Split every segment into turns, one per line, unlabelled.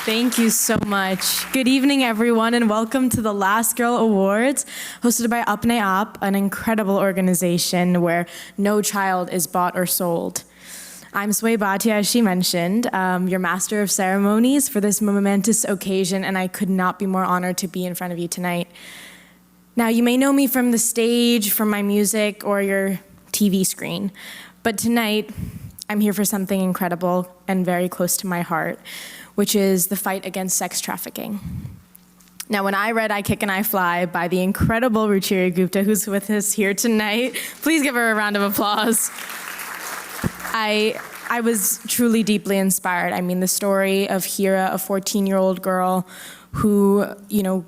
Thank you so much. Good evening, everyone, and welcome to the Last Girl Awards, hosted by Apne Aap, an incredible organization where no child is bought or sold. I'm Sway Bhatia, as she mentioned, your Master of Ceremonies for this momentous occasion, and I could not be more honored to be in front of you tonight. Now, you may know me from the stage, from my music, or your TV screen, but tonight, I'm here for something incredible and very close to my heart, which is the fight against sex trafficking. Now, when I read I Kick and I Fly by the incredible Ruchira Gupta, who's with us here tonight, please give her a round of applause. I was truly deeply inspired. I mean, the story of Hira, a 14-year-old girl who,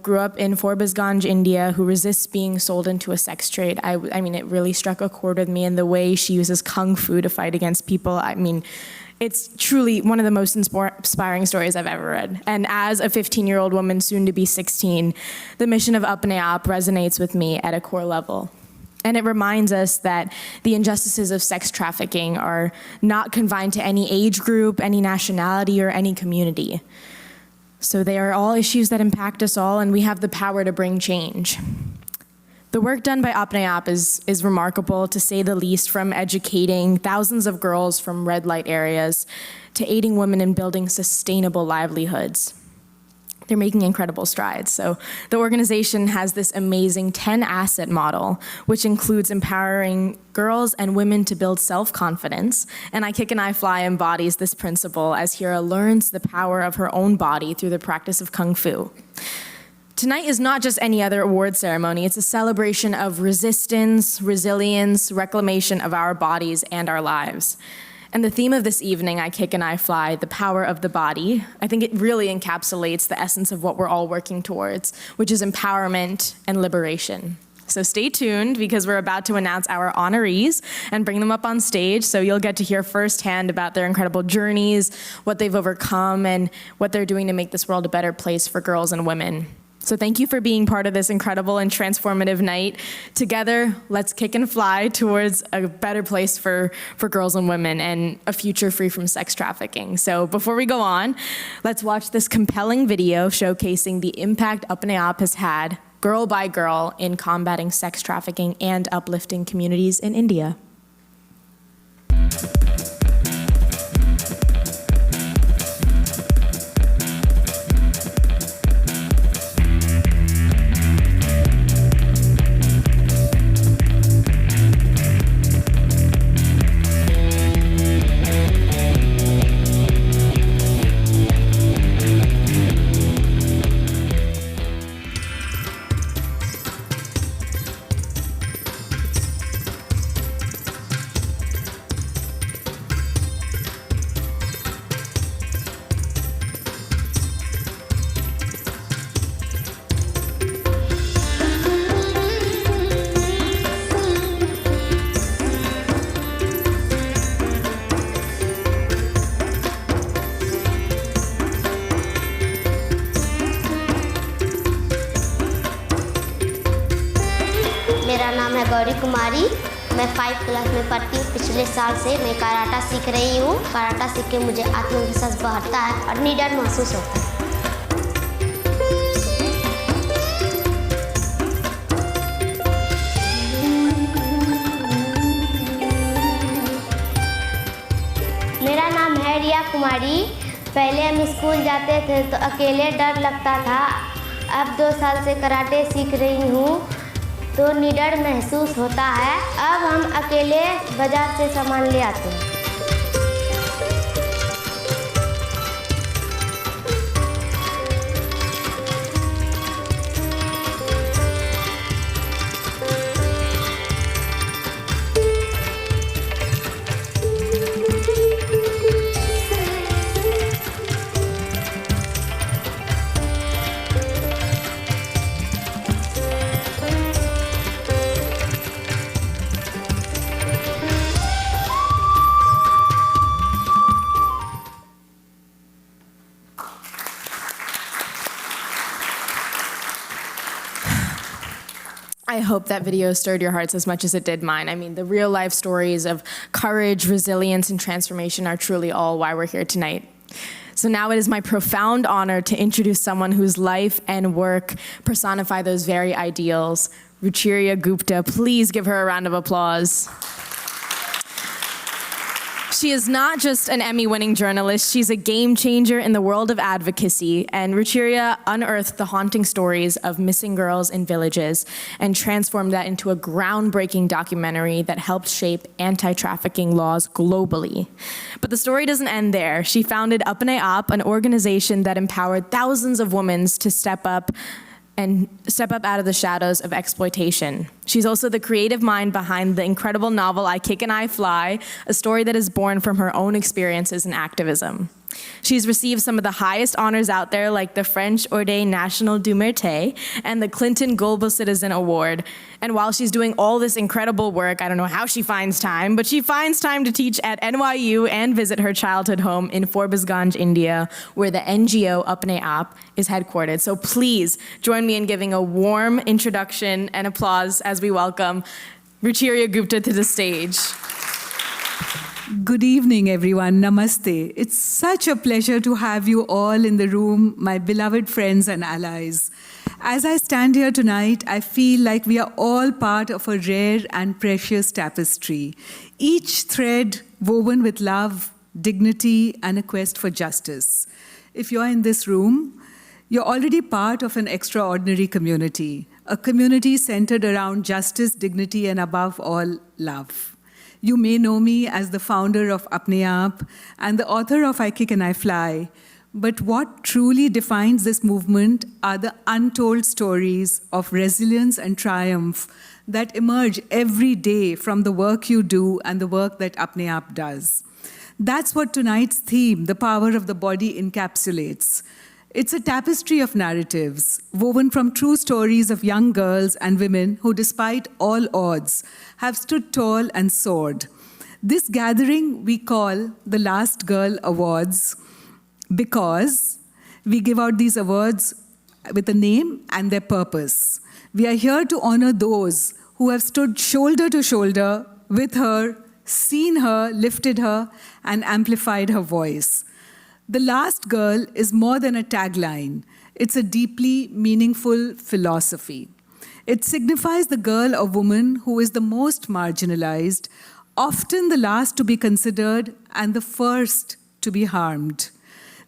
grew up in Forbesganj, India, who resists being sold into a sex trade. I mean, it really struck a chord with me, and the way she uses kung fu to fight against people. I mean, it's truly one of the most inspiring stories I've ever read. And as a 15-year-old woman, soon to be 16, the mission of Apne Aap resonates with me at a core level. And it reminds us that the injustices of sex trafficking are not confined to any age group, any nationality, or any community. So they are all issues that impact us all, and we have the power to bring change. The work done by Apne Aap is remarkable, to say the least, from educating thousands of girls from red light areas to aiding women in building sustainable livelihoods. They're making incredible strides. So the organization has this amazing 10-asset model, which includes empowering girls and women to build self-confidence. And I Kick and I Fly embodies this principle as Hira learns the power of her own body through the practice of kung fu. Tonight is not just any other award ceremony. It's a celebration of resistance, resilience, reclamation of our bodies and our lives. And the theme of this evening, I Kick and I Fly, the power of the body, I think it really encapsulates the essence of what we're all working towards, which is empowerment and liberation. So stay tuned, because we're about to announce our honorees and bring them up on stage, so you'll get to hear firsthand about their incredible journeys, what they've overcome, and what they're doing to make this world a better place for girls and women. So thank you for being part of this incredible and transformative night. Together, let's kick and fly towards a better place for girls and women and a future free from sex trafficking. So before we go on, let's watch this compelling video showcasing the impact Apne Aap has had, girl by girl, in combating sex trafficking and uplifting communities in India.
मेरा नाम है गौरी कुमारी, मैं 5 class में पढ़ती हूँ। पिछले साल से मैं कराटा सीख रही हूँ। कराटा सीख के मुझे आत्मविश्वास बढ़ता है और निडर महसूस होता है। मेरा नाम है रिया कुमारी। पहले हम स्कूल जाते थे तो अकेले डर लगता था। अब 2 साल से कराटे सीख रही हूँ तो निडर महसूस होता है। अब हम अकेले बाजार से सामान ले आते हैं।
I hope that video stirred your hearts as much as it did mine. I mean, the real life stories of courage, resilience, and transformation are truly all why we're here tonight. So now it is my profound honor to introduce someone whose life and work personify those very ideals. Ruchira Gupta, please give her a round of applause. She is not just an Emmy-winning journalist, she's a game changer in the world of advocacy, and Ruchira unearthed the haunting stories of missing girls in villages and transformed that into a groundbreaking documentary that helped shape anti-trafficking laws globally. But the story doesn't end there. She founded Apne Aap, an organization that empowered thousands of women to step up out of the shadows of exploitation. She's also the creative mind behind the incredible novel I Kick and I Fly, a story that is born from her own experiences in activism. She's received some of the highest honors out there, like the French Ordre National du Mérite and the Clinton Global Citizen Award. And while she's doing all this incredible work, I don't know how she finds time, but she finds time to teach at NYU and visit her childhood home in Forbesganj, India, where the NGO Apne Aap is headquartered. So please join me in giving a warm introduction and applause as we welcome Ruchira Gupta to the stage.
Good evening, everyone. Namaste. It's such a pleasure to have you all in the room, my beloved friends and allies. As I stand here tonight, I feel like we are all part of a rare and precious tapestry, each thread woven with love, dignity, and a quest for justice. If you're in this room, you're already part of an extraordinary community, a community centered around justice, dignity, and above all, love. You may know me as the founder of Apne Aap and the author of I Kick and I Fly, but what truly defines this movement are the untold stories of resilience and triumph that emerge every day from the work you do and the work that Apne Aap does. That's what tonight's theme, The Power of the Body, encapsulates. It's a tapestry of narratives woven from true stories of young girls and women who, despite all odds, have stood tall and soared. This gathering we call the Last Girl Awards because we give out these awards with a name and their purpose. We are here to honor those who have stood shoulder to shoulder with her, seen her, lifted her, and amplified her voice. The Last Girl is more than a tagline. It's a deeply meaningful philosophy. It signifies the girl or woman who is the most marginalized, often the last to be considered and the first to be harmed.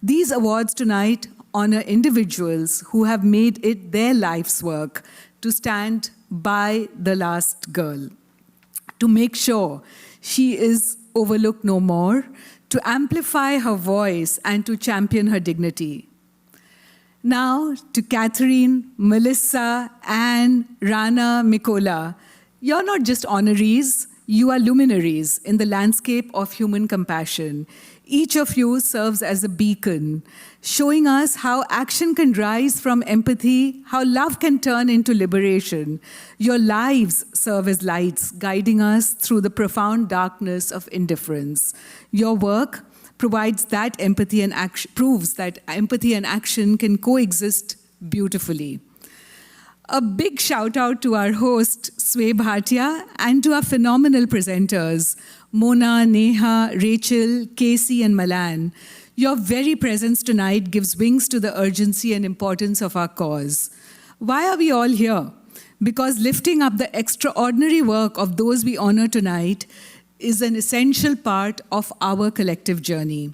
These awards tonight honor individuals who have made it their life's work to stand by the last girl, to make sure she is overlooked no more, to amplify her voice and to champion her dignity. Now to Catherine, Melissa, Anne, Rana, Mykola, you're not just honorees, you are luminaries in the landscape of human compassion. Each of you serves as a beacon, showing us how action can rise from empathy, how love can turn into liberation. Your lives serve as lights, guiding us through the profound darkness of indifference. Your work provides that empathy and action, proves that empathy and action can coexist beautifully. A big shout out to our host, Sway Bhatia, and to our phenomenal presenters, Mona, Neha, Rachel, Casey, and Malan. Your very presence tonight gives wings to the urgency and importance of our cause. Why are we all here? Because lifting up the extraordinary work of those we honor tonight is an essential part of our collective journey.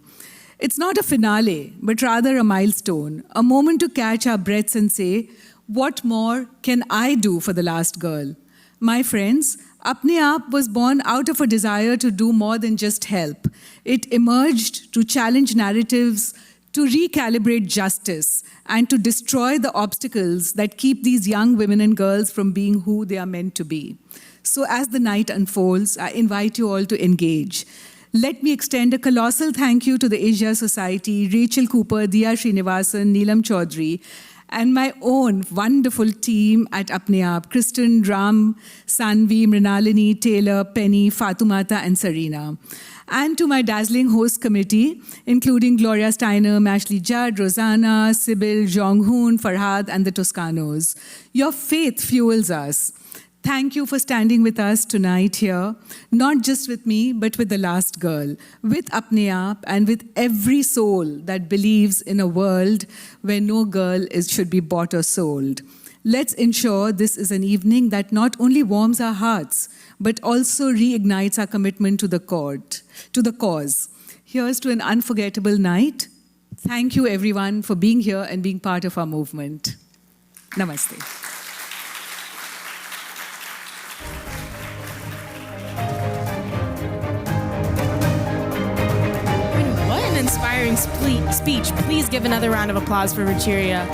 It's not a finale, but rather a milestone, a moment to catch our breaths and say, what more can I do for the last girl? My friends, Apne Aap was born out of a desire to do more than just help. It emerged to challenge narratives, to recalibrate justice, and to destroy the obstacles that keep these young women and girls from being who they are meant to be. So as the night unfolds, I invite you all to engage. Let me extend a colossal thank you to the Asia Society, Rachel Cooper, Diya Srinivasan, Neelam Chaudhary, and my own wonderful team at Apne Aap, Kristen, Ram, Sanvi, Mrinalini, Taylor, Penny, Fatumata, and Sarina. And to my dazzling host committee, including Gloria Steiner, Ashley Judd, Rosanna, Sybil, Jong-hoon, Farhad, and the Toscanos. Your faith fuels us. Thank you for standing with us tonight here, not just with me, but with the last girl, with Apne Aap, and with every soul that believes in a world where no girl should be bought or sold. Let's ensure this is an evening that not only warms our hearts, but also reignites our commitment to the cause. Here's to an unforgettable night. Thank you, everyone, for being here and being part of our movement. Namaste.
What an inspiring speech. Please give another round of applause for Ruchira.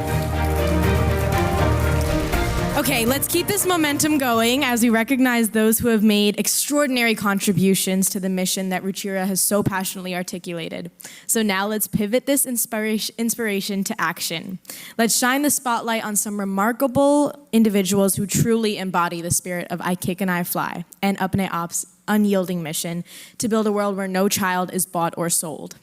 Okay, let's keep this momentum going as we recognize those who have made extraordinary contributions to the mission that Ruchira has so passionately articulated. So now let's pivot this inspiration to action. Let's shine the spotlight on some remarkable individuals who truly embody the spirit of I Kick and I Fly and Apne Aap's unyielding mission to build a world where no child is bought or sold.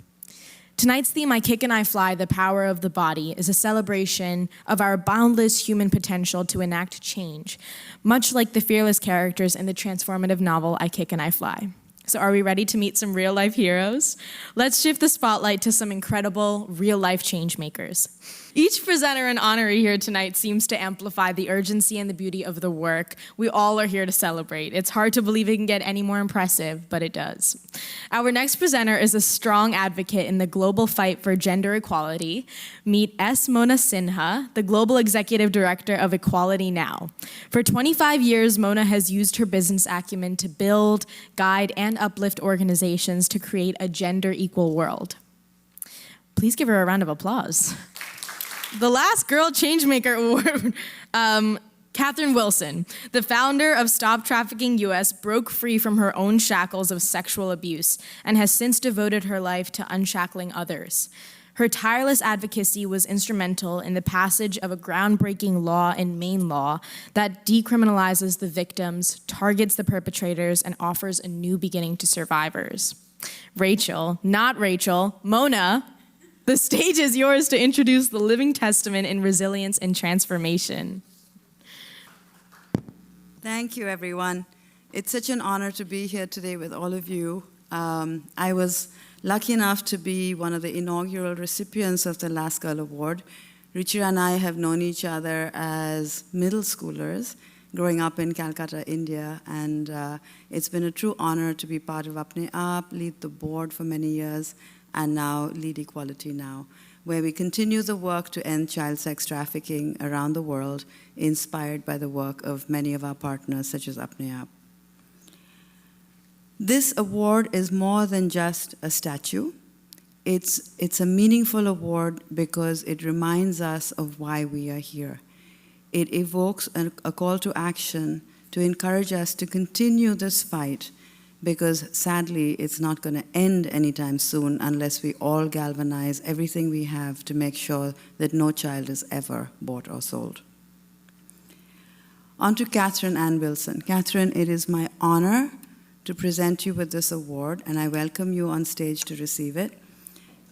Tonight's theme, I Kick and I Fly, the Power of the Body, is a celebration of our boundless human potential to enact change, much like the fearless characters in the transformative novel, I Kick and I Fly. So are we ready to meet some real-life heroes? Let's shift the spotlight to some incredible real-life change makers. Each presenter and honoree here tonight seems to amplify the urgency and the beauty of the work we all are here to celebrate. It's hard to believe it can get any more impressive, but it does. Our next presenter is a strong advocate in the global fight for gender equality. Meet S. Mona Sinha, the Global Executive Director of Equality Now. For 25 years, Mona has used her business acumen to build, guide, and uplift organizations to create a gender-equal world. Please give her a round of applause. The last Girl Changemaker Award, Catherine Wilson, the founder of Stop Trafficking US, broke free from her own shackles of sexual abuse and has since devoted her life to unshackling others. Her tireless advocacy was instrumental in the passage of a groundbreaking law in Maine law that decriminalizes the victims, targets the perpetrators, and offers a new beginning to survivors. Rachel, not Rachel, Mona, the stage is yours to introduce the living testament in resilience and transformation.
Thank you, everyone. It's such an honor to be here today with all of you. I was lucky enough to be one of the inaugural recipients of the Last Girl Award. Ruchira and I have known each other as middle schoolers growing up in Calcutta, India, and it's been a true honor to be part of Apne Aap, lead the board for many years, and now lead Equality Now, where we continue the work to end child sex trafficking around the world, inspired by the work of many of our partners, such as Apne Aap. This award is more than just a statue. It's a meaningful award because it reminds us of why we are here. It evokes a call to action to encourage us to continue this fight, because sadly, it's not going to end anytime soon unless we all galvanize everything we have to make sure that no child is ever bought or sold. On to Catherine Ann Wilson. Catherine, it is my honor to present you with this award, and I welcome you on stage to receive it.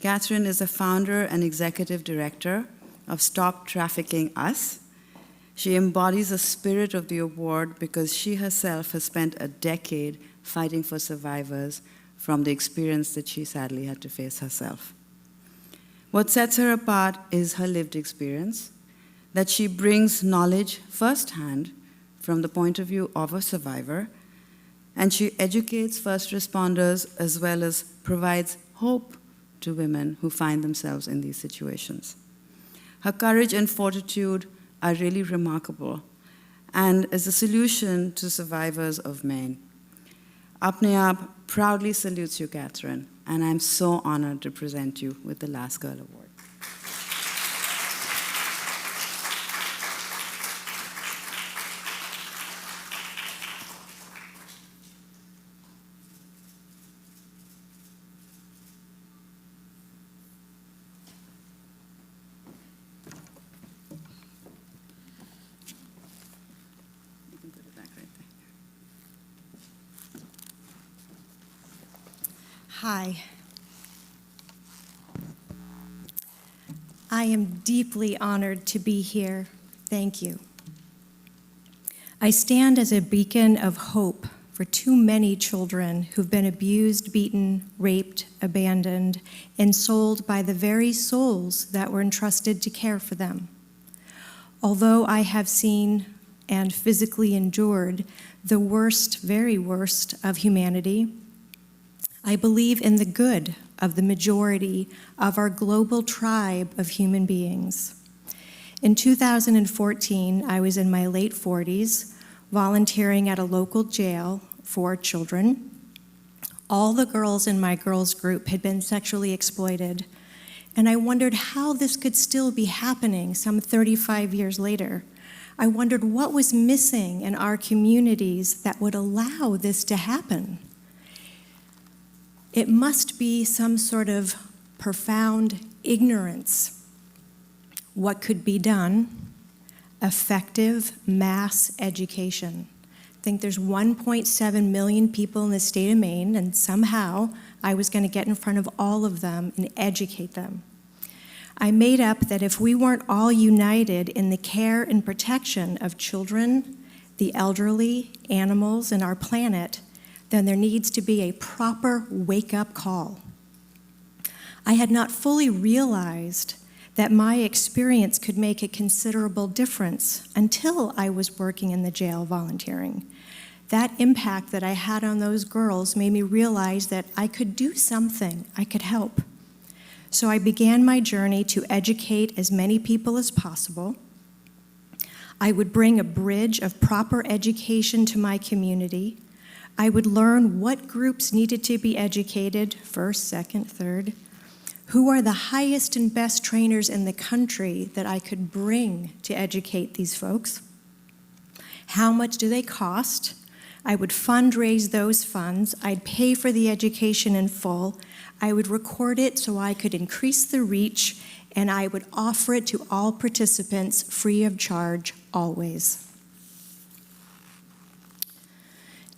Catherine is the founder and executive director of Stop Trafficking US. She embodies the spirit of the award because she herself has spent a decade fighting for survivors from the experience that she sadly had to face herself. What sets her apart is her lived experience, that she brings knowledge firsthand from the point of view of a survivor, and she educates first responders as well as provides hope to women who find themselves in these situations. Her courage and fortitude are really remarkable and is a solution to survivors of Maine. Apne Aap proudly salutes you, Catherine, and I'm so honored to present you with the Last Girl Award. You can put it back right there.
Hi. I am deeply honored to be here. Thank you. I stand as a beacon of hope for too many children who've been abused, beaten, raped, abandoned, and sold by the very souls that were entrusted to care for them. Although I have seen and physically endured the worst, very worst of humanity, I believe in the good of the majority of our global tribe of human beings. In 2014, I was in my late 40s, volunteering at a local jail for children. All the girls in my girls group had been sexually exploited, and I wondered how this could still be happening some 35 years later. I wondered what was missing in our communities that would allow this to happen. It must be some sort of profound ignorance. What could be done? Effective mass education. I think there's 1.7 million people in the state of Maine, and somehow I was going to get in front of all of them and educate them. I made up that if we weren't all united in the care and protection of children, the elderly, animals, and our planet, then there needs to be a proper wake-up call. I had not fully realized that my experience could make a considerable difference until I was working in the jail volunteering. That impact that I had on those girls made me realize that I could do something, I could help. So I began my journey to educate as many people as possible. I would bring a bridge of proper education to my community. I would learn what groups needed to be educated, first, second, third. Who are the highest and best trainers in the country that I could bring to educate these folks? How much do they cost? I would fundraise those funds. I'd pay for the education in full. I would record it so I could increase the reach, and I would offer it to all participants free of charge, always.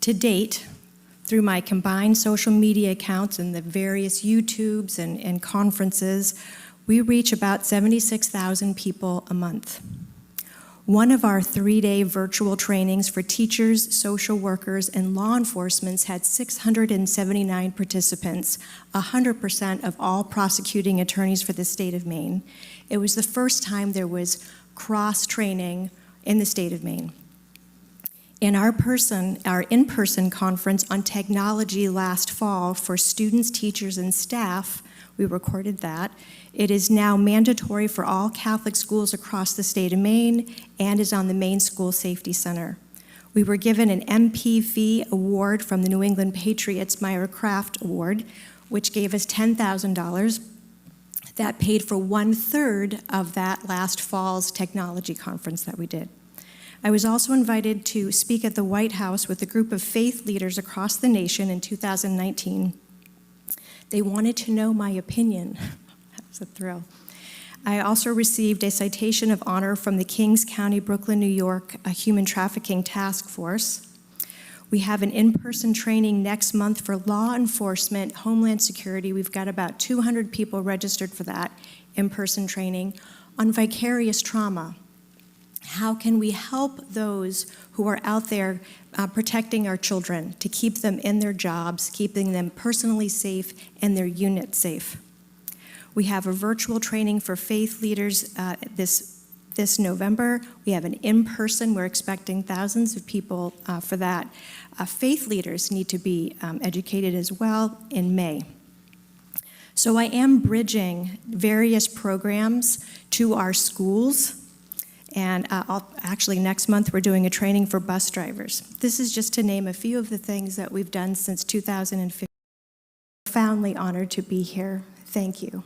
To date, through my combined social media accounts and the various YouTubes and conferences, we reach about 76,000 people a month. One of our 3-day virtual trainings for teachers, social workers, and law enforcement had 679 participants, 100% of all prosecuting attorneys for the state of Maine. It was the first time there was cross-training in the state of Maine. In our in-person conference on technology last fall for students, teachers, and staff, we recorded that. It is now mandatory for all Catholic schools across the state of Maine and is on the Maine School Safety Center. We were given an MPV award from the New England Patriots Myra Craft Award, which gave us $10,000. That paid for 1/3 of that last fall's technology conference that we did. I was also invited to speak at the White House with a group of faith leaders across the nation in 2019. They wanted to know my opinion. That was a thrill. I also received a citation of honor from the Kings County, Brooklyn, New York, a human trafficking task force. We have an in-person training next month for law enforcement, Homeland Security. We've got about 200 people registered for that in-person training on vicarious trauma. How can we help those who are out there protecting our children to keep them in their jobs, keeping them personally safe and their unit safe? We have a virtual training for faith leaders this November. We have an in-person. We're expecting thousands of people for that. Faith leaders need to be educated as well in May. So I am bridging various programs to our schools. And actually, next month, we're doing a training for bus drivers. This is just to name a few of the things that we've done since 2015. I'm profoundly honored to be here. Thank you.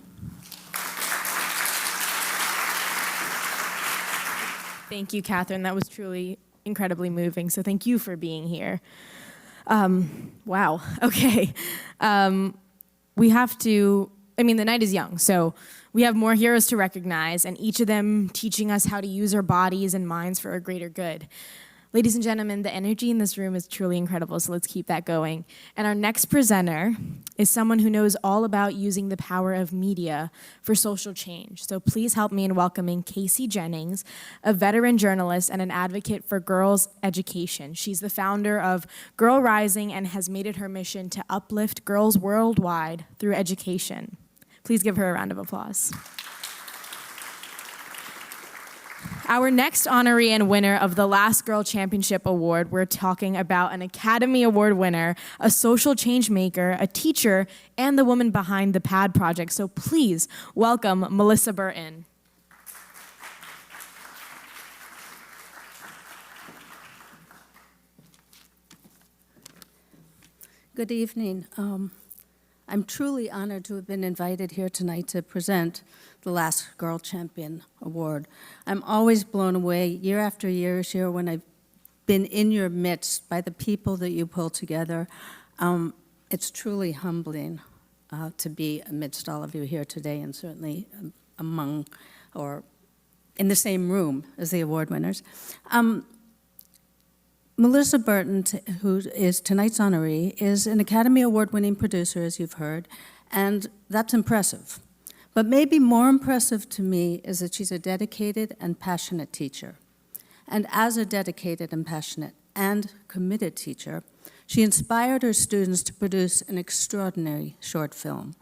Thank you, Catherine. That was truly incredibly moving. So thank you for being here. Wow. Okay. We have to, the night is young, so we have more heroes to recognize, and each of them teaching us how to use our bodies and minds for a greater good. Ladies and gentlemen, the energy in this room is truly incredible, so let's keep that going. And our next presenter is someone who knows all about using the power of media for social change. So please help me in welcoming Casey Jennings, a veteran journalist and an advocate for girls' education. She's the founder of Girl Rising and has made it her mission to uplift girls worldwide through education. Please give her a round of applause. Our next honoree and winner of the Last Girl Championship Award, we're talking about an Academy Award winner, a social change maker, a teacher, and the woman behind the PAD project. So please welcome Melissa Berton.
Good evening. I'm truly honored to have been invited here tonight to present the Last Girl Champion Award. I'm always blown away year after year when I've been in your midst by the people that you pull together. It's truly humbling to be amidst all of you here today, and certainly among or in the same room as the award winners. Melissa Berton, who is tonight's honoree, is an Academy Award-winning producer, as you've heard, and that's impressive. But maybe more impressive to me is that she's a dedicated and passionate teacher. And as a dedicated and passionate and committed teacher, she inspired her students to produce an extraordinary short film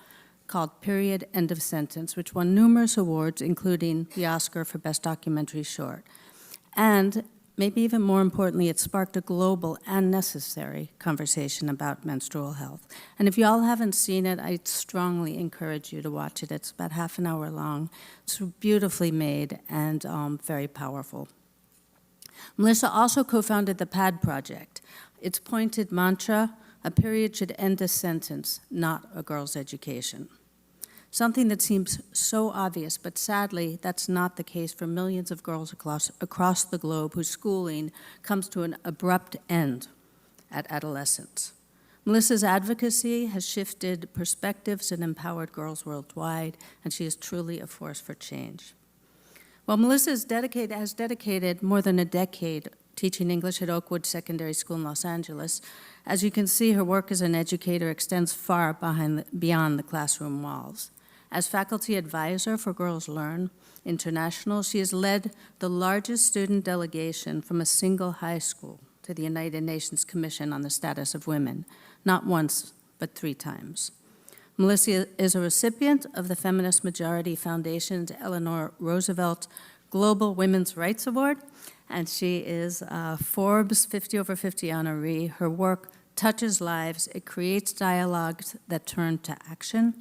called Period, End of Sentence, which won numerous awards, including the Oscar for Best Documentary Short. And maybe even more importantly, it sparked a global and necessary conversation about menstrual health. And if you all haven't seen it, I strongly encourage you to watch it. It's about half an hour long. It's beautifully made and very powerful. Melissa also co-founded the PAD project. Its pointed mantra, a period should end a sentence, not a girl's education. Something that seems so obvious, but sadly, that's not the case for millions of girls across the globe whose schooling comes to an abrupt end at adolescence. Melissa's advocacy has shifted perspectives and empowered girls worldwide, and she is truly a force for change. While Melissa has dedicated more than a decade teaching English at Oakwood Secondary School in Los Angeles, as you can see, her work as an educator extends far beyond the classroom walls. As faculty advisor for Girls Learn International, she has led the largest student delegation from a single high school to the United Nations Commission on the Status of Women, not once, but 3 times. Melissa is a recipient of the Feminist Majority Foundation's Eleanor Roosevelt Global Women's Rights Award, and she is a Forbes 50 over 50 honoree. Her work touches lives, it creates dialogues that turn to action,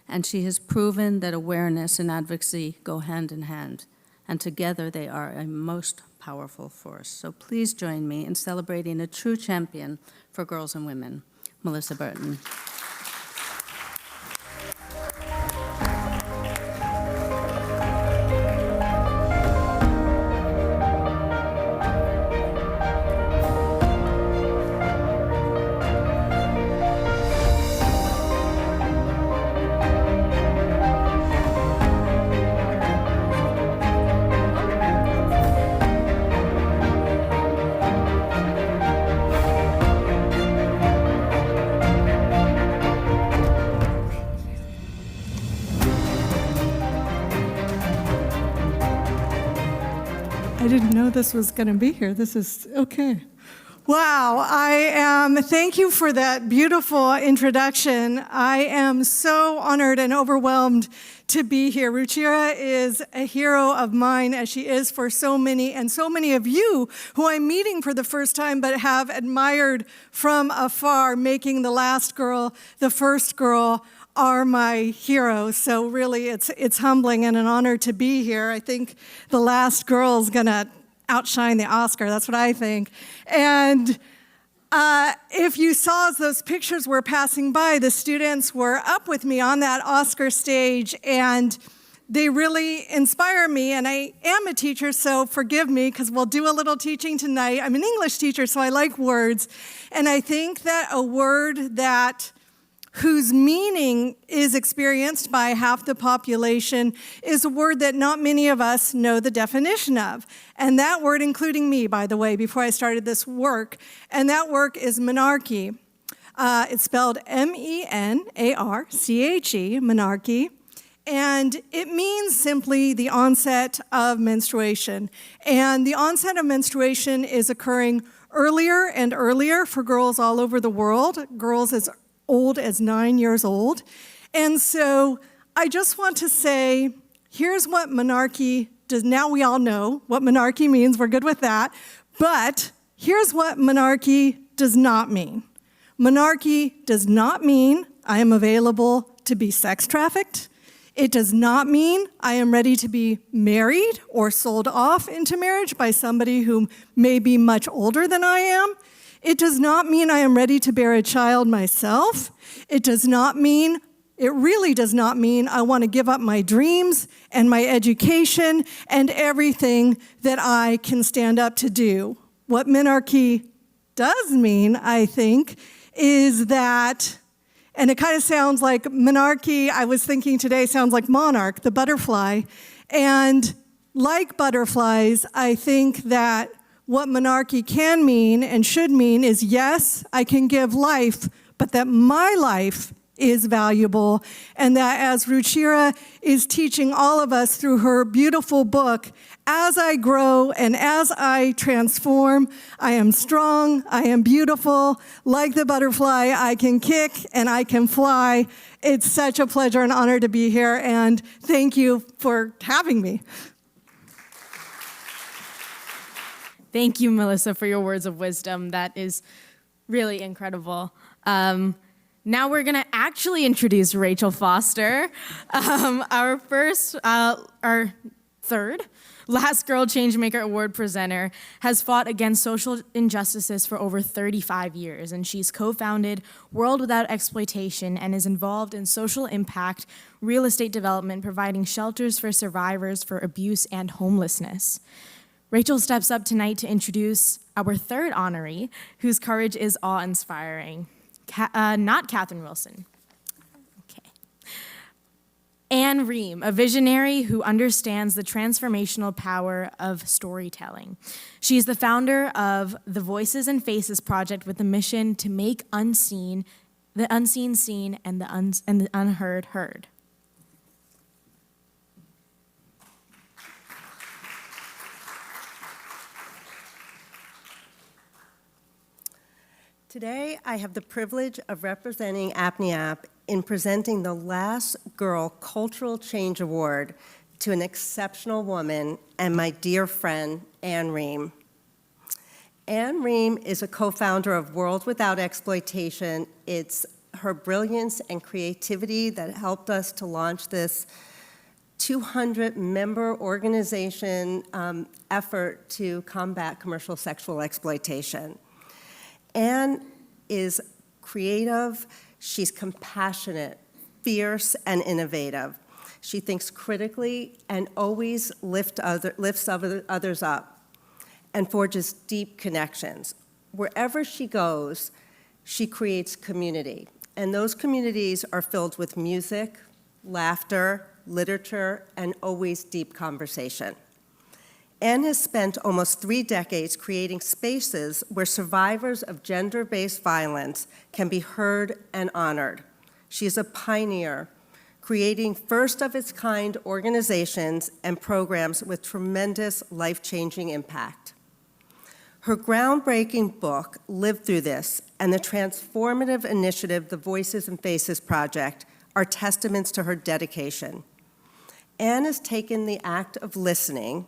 and she has proven that awareness and advocacy go hand in hand, and together they are a most powerful force. So please join me in celebrating a true champion for girls and women, Melissa Berton.
I didn't know this was going to be here. This is okay. Wow, thank you for that beautiful introduction. I am so honored and overwhelmed to be here. Ruchira is a hero of mine, as she is for so many, and so many of you who I'm meeting for the first time but have admired from afar, making the last girl the first girl are my heroes. So really, it's humbling and an honor to be here. I think the last girl is going to outshine the Oscar. That's what I think. And if you saw as those pictures were passing by, the students were up with me on that Oscar stage, and they really inspire me. And I am a teacher, so forgive me, because we'll do a little teaching tonight. I'm an English teacher, so I like words. And I think that a word that whose meaning is experienced by half the population, is a word that not many of us know the definition of. And that word, including me, by the way, before I started this work, and that work is menarche. It's spelled M-E-N-A-R-C-H-E, menarche. And it means simply the onset of menstruation. And the onset of menstruation is occurring earlier and earlier for girls all over the world, girls as old as 9 years old. And so I just want to say, here's what menarche does. Now we all know what menarche means. We're good with that. But here's what menarche does not mean. Menarche does not mean I am available to be sex trafficked. It does not mean I am ready to be married or sold off into marriage by somebody who may be much older than I am. It does not mean I am ready to bear a child myself. It really does not mean I want to give up my dreams and my education and everything that I can stand up to do. What menarche does mean, I think, is that, and it kind of sounds like menarche, I was thinking today, sounds like monarch, the butterfly. And like butterflies, I think that what menarche can mean and should mean is, yes, I can give life, but that my life is valuable, and that as Ruchira is teaching all of us through her beautiful book, as I grow and as I transform, I am strong, I am beautiful, like the butterfly, I can kick and I can fly. It's such a pleasure and honor to be here, and thank you for having me.
Thank you, Melissa, for your words of wisdom. That is really incredible. Now we're gonna actually introduce Rachel Foster, our third Last Girl Changemaker Award presenter, has fought against social injustices for over 35 years, and she's co-founded World Without Exploitation and is involved in social impact real estate development, providing shelters for survivors for abuse and homelessness. Rachel steps up tonight to introduce our third honoree, whose courage is awe-inspiring. Not Catherine Wilson. Okay. Ream, a visionary who understands the transformational power of storytelling. She is the founder of the Voices and Faces project with the mission to make the unseen seen and the unheard heard.
Today, I have the privilege of representing Apne Aap in presenting the Last Girl Cultural Change Award to an exceptional woman and my dear friend, Ream. Ream is a co-founder of World Without Exploitation. It's her brilliance and creativity that helped us to launch this 200-member organization effort to combat commercial sexual exploitation. Anne is creative, she's compassionate, fierce, and innovative. She thinks critically and always lifts others up and forges deep connections. Wherever she goes, she creates community. And those communities are filled with music, laughter, literature, and always deep conversation. Anne has spent almost 3 decades creating spaces where survivors of gender-based violence can be heard and honored. She is a pioneer, creating first-of-its-kind organizations and programs with tremendous life-changing impact. Her groundbreaking book, Live Through This, and the transformative initiative, the Voices and Faces Project, are testaments to her dedication. Anne has taken the act of listening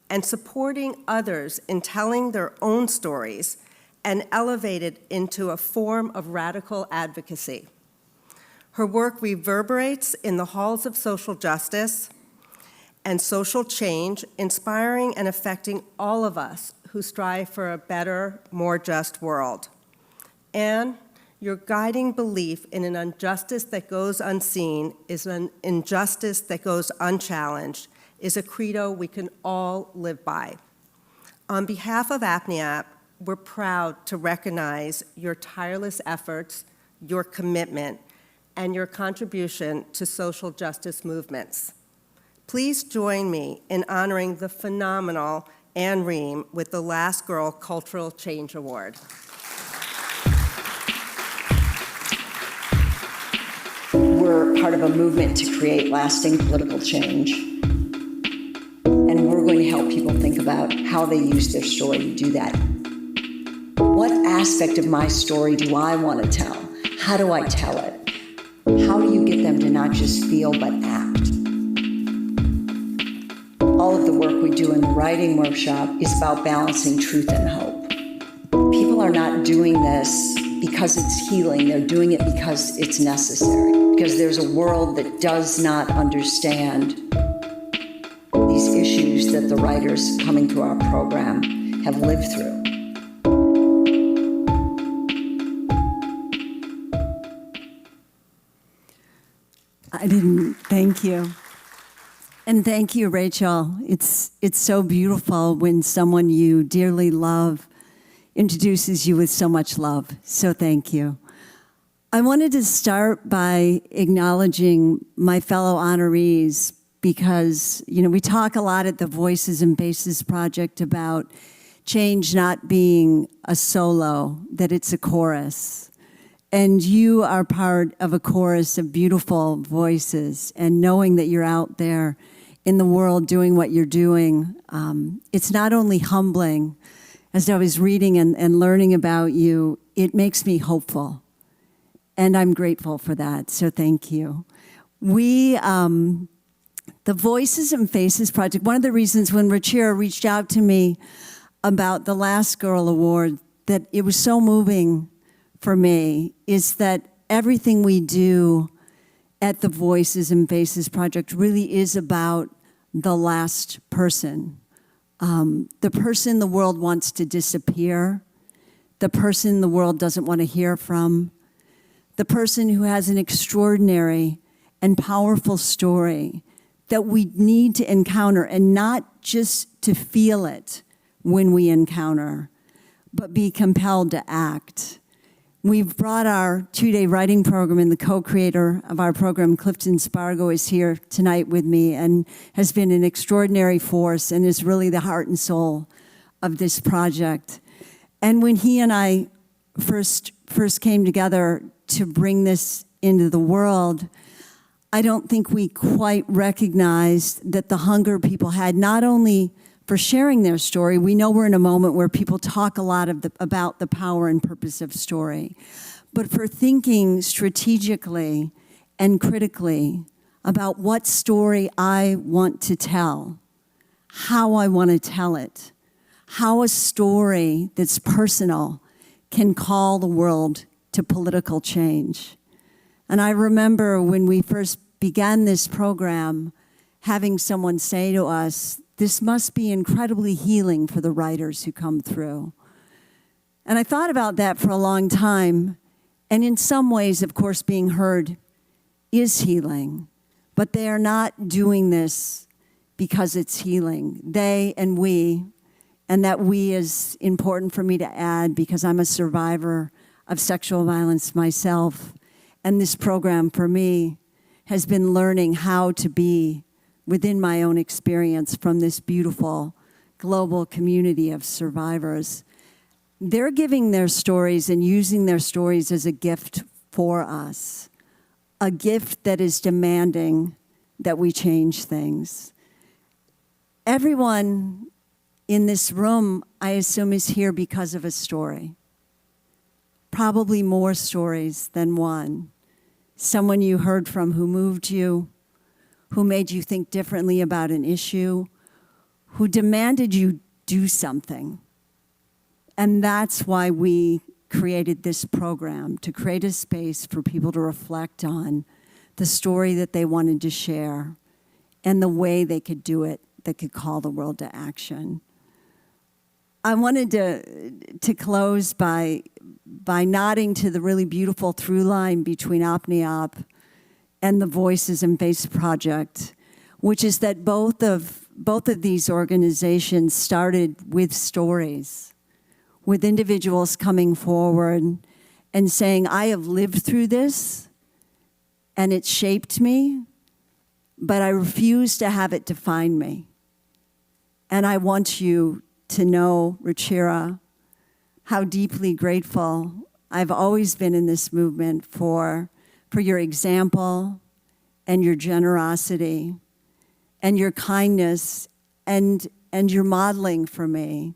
and supporting others in telling their own stories and elevated into a form of radical advocacy. Her work reverberates in the halls of social justice and social change, inspiring and affecting all of us who strive for a better, more just world. And your guiding belief in an injustice that goes unseen is an injustice that goes unchallenged, is a credo we can all live by. On behalf of Apne Aap, we're proud to recognize your tireless efforts, your commitment, and your contribution to social justice movements. Please join me in honoring the phenomenal Anne Ream with the Last Girl Cultural Change Award.
We're part of a movement to create lasting political change. And we're going to help people think about how they use their story to do that. What aspect of my story do I want to tell? How do I tell it? How do you get them to not just feel but act? All of the work we do in the writing workshop is about balancing truth and hope. People are not doing this because it's healing. They're doing it because it's necessary. Because there's a world that does not understand these issues that the writers coming through our program have lived through.
Thank you. And thank you, Rachel. It's so beautiful when someone you dearly love introduces you with so much love. So thank you. I wanted to start by acknowledging my fellow honorees because, we talk a lot at the Voices and Bases Project about change not being a solo, that it's a chorus. And you are part of a chorus of beautiful voices, and knowing that you're out there in the world doing what you're doing, it's not only humbling. As I was reading and learning about you, it makes me hopeful. And I'm grateful for that, so thank you. We, the Voices and Faces Project, one of the reasons when Ruchira reached out to me about the Last Girl Award, that it was so moving for me, is that everything we do at the Voices and Faces Project really is about the last person. The person the world wants to disappear, the person the world doesn't want to hear from, the person who has an extraordinary and powerful story that we need to encounter, and not just to feel it when we encounter, but be compelled to act. We've brought our 2-day writing program, and the co-creator of our program, Clifton Spargo, is here tonight with me and has been an extraordinary force and is really the heart and soul of this project. And when he and I first came together to bring this into the world, I don't think we quite recognized that the hunger people had, not only for sharing their story. We know we're in a moment where people talk a lot about the power and purpose of story, but for thinking strategically and critically about what story I want to tell, how I want to tell it, how a story that's personal can call the world to political change. And I remember when we first began this program, having someone say to us, this must be incredibly healing for the writers who come through. And I thought about that for a long time. And in some ways, of course, being heard is healing. But they are not doing this because it's healing. They and we, and that we is important for me to add because I'm a survivor of sexual violence myself. And this program for me has been learning how to be within my own experience from this beautiful global community of survivors. They're giving their stories and using their stories as a gift for us, a gift that is demanding that we change things. Everyone in this room, I assume, is here because of a story. Probably more stories than one. Someone you heard from who moved you, who made you think differently about an issue, who demanded you do something. And that's why we created this program, to create a space for people to reflect on the story that they wanted to share and the way they could do it that could call the world to action. I wanted to close by nodding to the really beautiful through line between Apne Aap and the Voices and Faces Project, which is that both of these organizations started with stories, with individuals coming forward and saying, I have lived through this, and it shaped me, but I refuse to have it define me. And I want you to know, Ruchira, how deeply grateful I've always been in this movement for your example and your generosity and your kindness and your modeling for me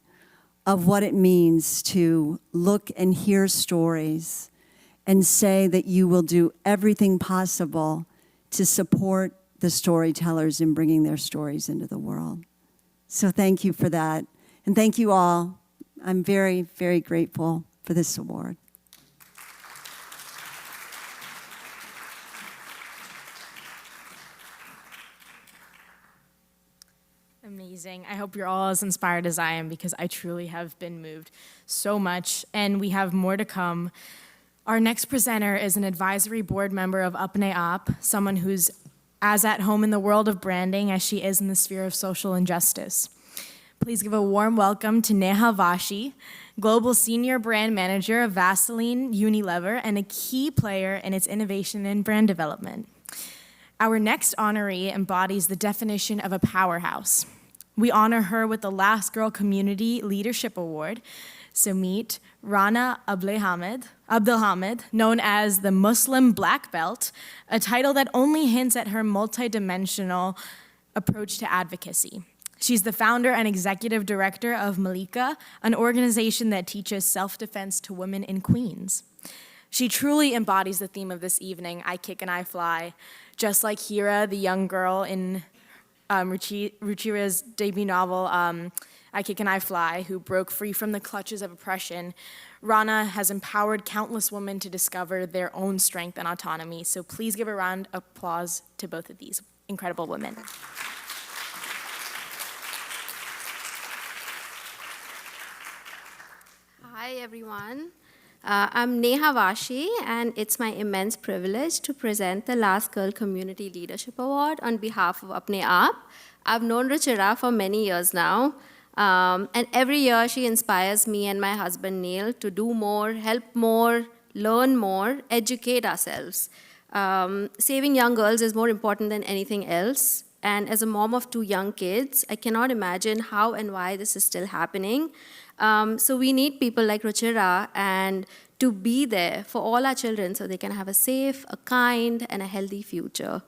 of what it means to look and hear stories and say that you will do everything possible to support the storytellers in bringing their stories into the world. So thank you for that. And thank you all. I'm very, very grateful for this award.
Amazing. I hope you're all as inspired as I am, because I truly have been moved so much, and we have more to come. Our next presenter is an advisory board member of Apne Aap, someone who's as at home in the world of branding as she is in the sphere of social injustice. Please give a warm welcome to Neha Vashi, Global Senior Brand Manager of Vaseline Unilever and a key player in its innovation and brand development. Our next honoree embodies the definition of a powerhouse. We honor her with the Last Girl Community Leadership Award. So meet Rana Abdelhamid, known as the Muslim Black Belt, a title that only hints at her multidimensional approach to advocacy. She's the founder and executive director of Malikah, an organization that teaches self-defense to women in Queens. She truly embodies the theme of this evening, I kick and I fly, just like Hira, the young girl in Ruchira's debut novel, I Kick and I Fly, who broke free from the clutches of oppression. Rana has empowered countless women to discover their own strength and autonomy. So please give a round of applause to both of these incredible women.
Hi, everyone. I'm Neha Vashi, and it's my immense privilege to present the Last Girl Community Leadership Award on behalf of Apne Aap. I've known Ruchira for many years now, and every year she inspires me and my husband Neil to do more, help more, learn more, educate ourselves. Saving young girls is more important than anything else, and as a mom of 2 young kids, I cannot imagine how and why this is still happening. So we need people like Ruchira and to be there for all our children so they can have a safe, a kind, and a healthy future.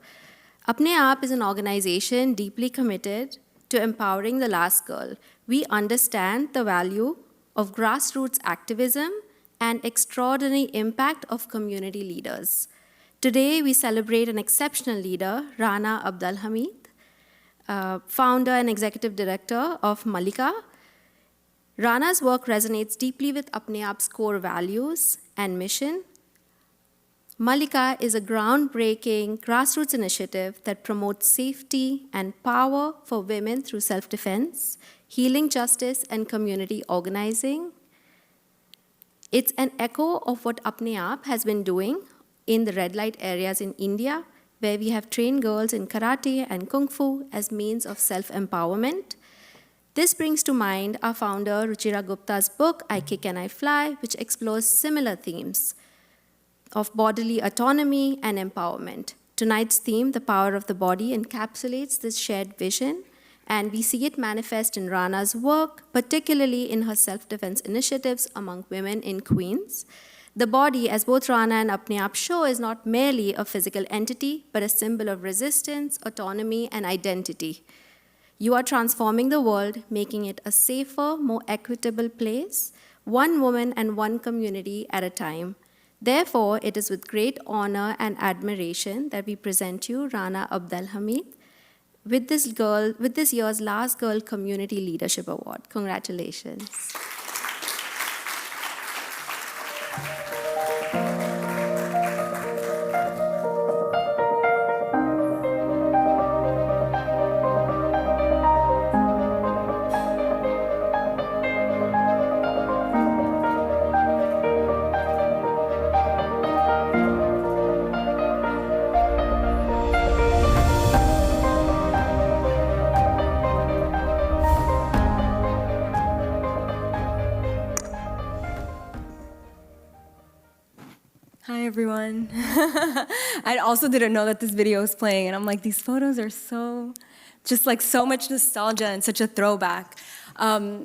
Apne Aap is an organization deeply committed to empowering the last girl. We understand the value of grassroots activism and extraordinary impact of community leaders. Today, we celebrate an exceptional leader, Rana Abdelhamid, founder and executive director of Malikah. Rana's work resonates deeply with Apne Aap's core values and mission. Malikah is a groundbreaking grassroots initiative that promotes safety and power for women through self-defense, healing justice, and community organizing. It's an echo of what Apne Aap has been doing in the red light areas in India, where we have trained girls in karate and kung fu as means of self-empowerment. This brings to mind our founder, Ruchira Gupta's book, I Kick and I Fly, which explores similar themes of bodily autonomy and empowerment. Tonight's theme, the power of the body, encapsulates this shared vision, and we see it manifest in Rana's work, particularly in her self-defense initiatives among women in Queens. The body, as both Rana and Apne Aap show, is not merely a physical entity, but a symbol of resistance, autonomy, and identity. You are transforming the world, making it a safer, more equitable place, one woman and one community at a time. Therefore, it is with great honor and admiration that we present you Rana Abdelhamid with this year's Last Girl Community Leadership Award. Congratulations.
Hi, everyone. I also didn't know that this video was playing, and I'm like, these photos are so much nostalgia and such a throwback.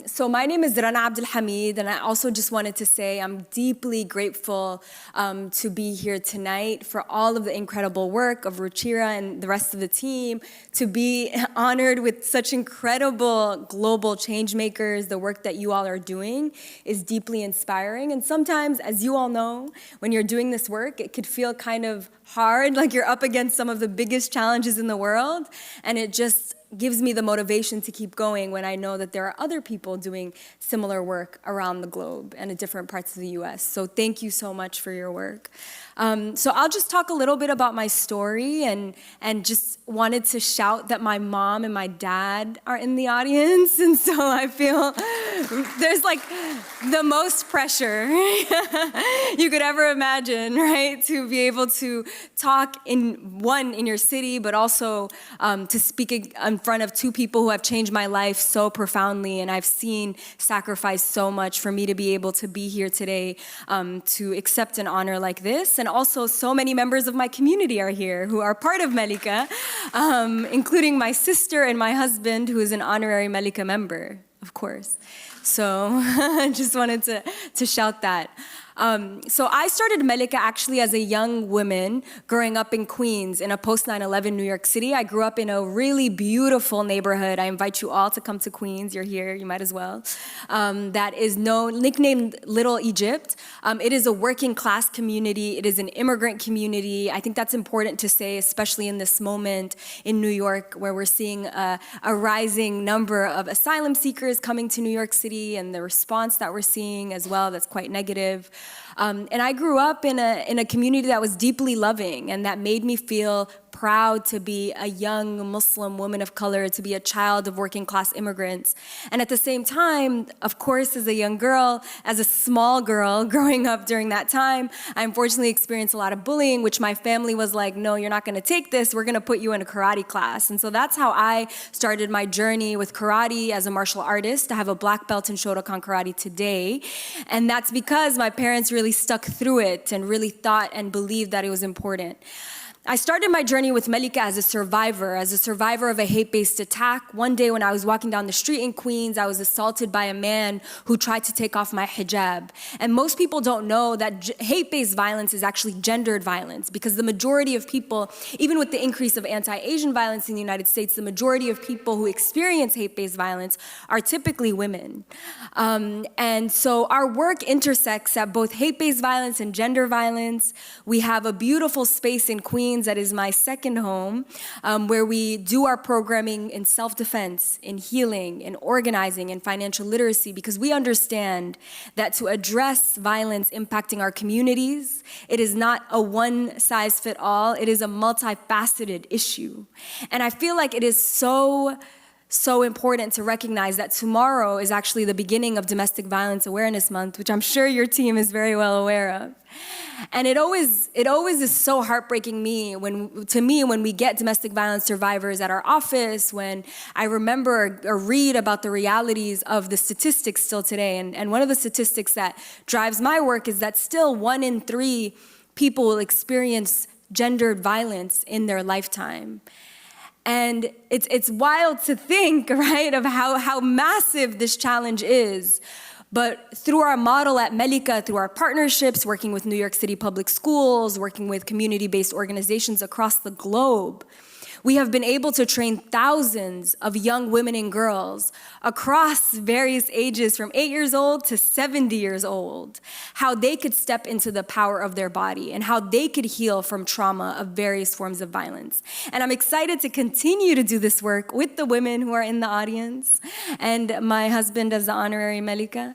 So my name is Rana Abdelhamid, and I also just wanted to say I'm deeply grateful to be here tonight for all of the incredible work of Ruchira and the rest of the team, to be honored with such incredible global change makers. The work that you all are doing is deeply inspiring. And sometimes, as you all know, when you're doing this work, it could feel kind of hard, like you're up against some of the biggest challenges in the world, and it just gives me the motivation to keep going when I know that there are other people doing similar work around the globe and in different parts of the US. So thank you so much for your work. So I'll just talk a little bit about my story, and just wanted to shout that my mom and my dad are in the audience, and so I feel there's like the most pressure you could ever imagine, right? To be able to talk in your city, but also to speak in front of two people who have changed my life so profoundly, and I've seen sacrifice so much for me to be able to be here today to accept an honor like this. And also so many members of my community are here who are part of Malikah, including my sister and my husband, who is an honorary Malikah member, of course. So I just wanted to shout that. So I started Malikah actually as a young woman growing up in Queens in a post 9/11 New York City. I grew up in a really beautiful neighborhood. I invite you all to come to Queens. You're here, you might as well. That is nicknamed Little Egypt. It is a working class community. It is an immigrant community. I think that's important to say, especially in this moment in New York, where we're seeing a rising number of asylum seekers coming to New York City, and the response that we're seeing as well that's quite negative. And I grew up in a community that was deeply loving, and that made me feel proud to be a young Muslim woman of color, to be a child of working class immigrants. And at the same time, of course, as a young girl, as a small girl growing up during that time, I unfortunately experienced a lot of bullying, which my family was like, no, you're not gonna take this, we're gonna put you in a karate class. And so that's how I started my journey with karate as a martial artist. I have a black belt in Shotokan karate today. And that's because my parents really stuck through it and really thought and believed that it was important. I started my journey with Malikah as a survivor of a hate-based attack. One day when I was walking down the street in Queens, I was assaulted by a man who tried to take off my hijab. And most people don't know that hate-based violence is actually gendered violence, because the majority of people, even with the increase of anti-Asian violence in the United States, the majority of people who experience hate-based violence are typically women. And so our work intersects at both hate-based violence and gender violence. We have a beautiful space in Queens that is my second home, where we do our programming in self-defense, in healing, in organizing, in financial literacy, because we understand that to address violence impacting our communities, it is not a one-size-fits-all, it is a multifaceted issue. And I feel like it is so important to recognize that tomorrow is actually the beginning of Domestic Violence Awareness Month, which I'm sure your team is very well aware of. And it always is so heartbreaking to me when we get domestic violence survivors at our office, when I remember or read about the realities of the statistics still today. And one of the statistics that drives my work is that still 1 in 3 people will experience gendered violence in their lifetime. And it's wild to think, right, of how massive this challenge is. But through our model at Malikah, through our partnerships, working with New York City public schools, working with community-based organizations across the globe, we have been able to train thousands of young women and girls across various ages from 8 years old to 70 years old, how they could step into the power of their body and how they could heal from trauma of various forms of violence. And I'm excited to continue to do this work with the women who are in the audience and my husband as the honorary Malikah,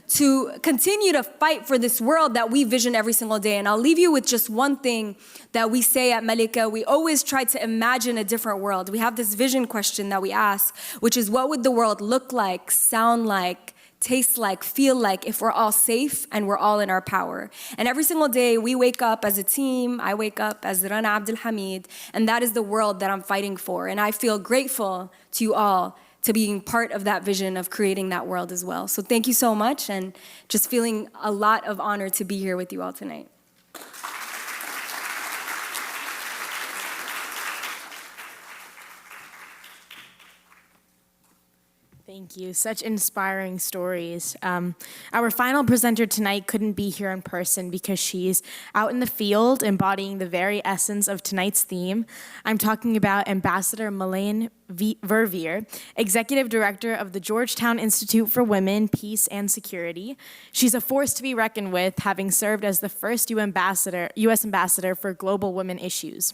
to continue to fight for this world that we vision every single day. And I'll leave you with just one thing that we say at Malikah. We always try to imagine a different world. We have this vision question that we ask, which is, what would the world look like, sound like, taste like, feel like if we're all safe and we're all in our power? And every single day we wake up as a team, I wake up as Rana Abdelhamid, and that is the world that I'm fighting for. And I feel grateful to you all to being part of that vision of creating that world as well. So thank you so much, and just feeling a lot of honor to be here with you all tonight.
Thank you. Such inspiring stories. Our final presenter tonight couldn't be here in person because she's out in the field embodying the very essence of tonight's theme. I'm talking about Ambassador Melissa Berton, Executive Director of the Georgetown Institute for Women, Peace, and Security. She's a force to be reckoned with, having served as the first U.S. Ambassador for Global Women Issues.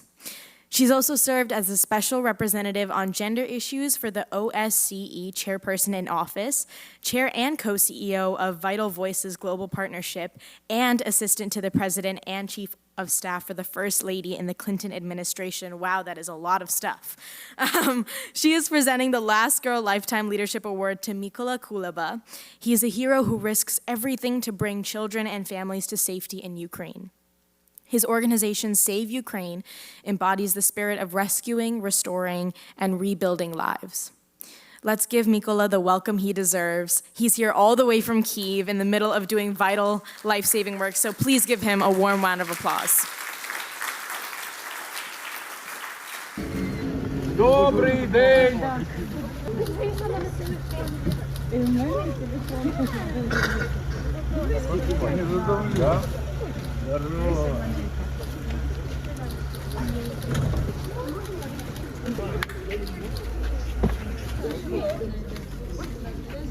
She's also served as a special representative on gender issues for the OSCE chairperson in office, chair and co-CEO of Vital Voices Global Partnership, and assistant to the president and chief of staff for the First Lady in the Clinton administration. Wow, that is a lot of stuff. She is presenting the Last Girl Lifetime Leadership Award to Mykola Kuleba. He is a hero who risks everything to bring children and families to safety in Ukraine. His organization, Save Ukraine, embodies the spirit of rescuing, restoring, and rebuilding lives. Let's give Mykola the welcome he deserves. He's here all the way from Kyiv in the middle of doing vital, life-saving work, so please give him a warm round of applause.
Добрий день!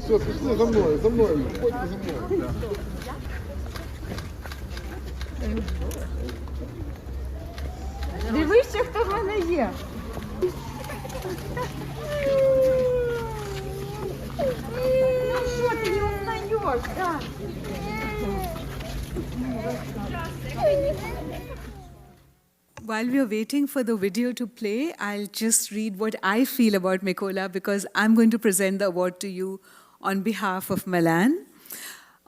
Все, пішли за мною, ходьте за мною.
Дивися, хто в мене є. Ну що ти не узнаєш, так?
While we are waiting for the video to play, I'll just read what I feel about Mykola because I'm going to present the award to you on behalf of Milan.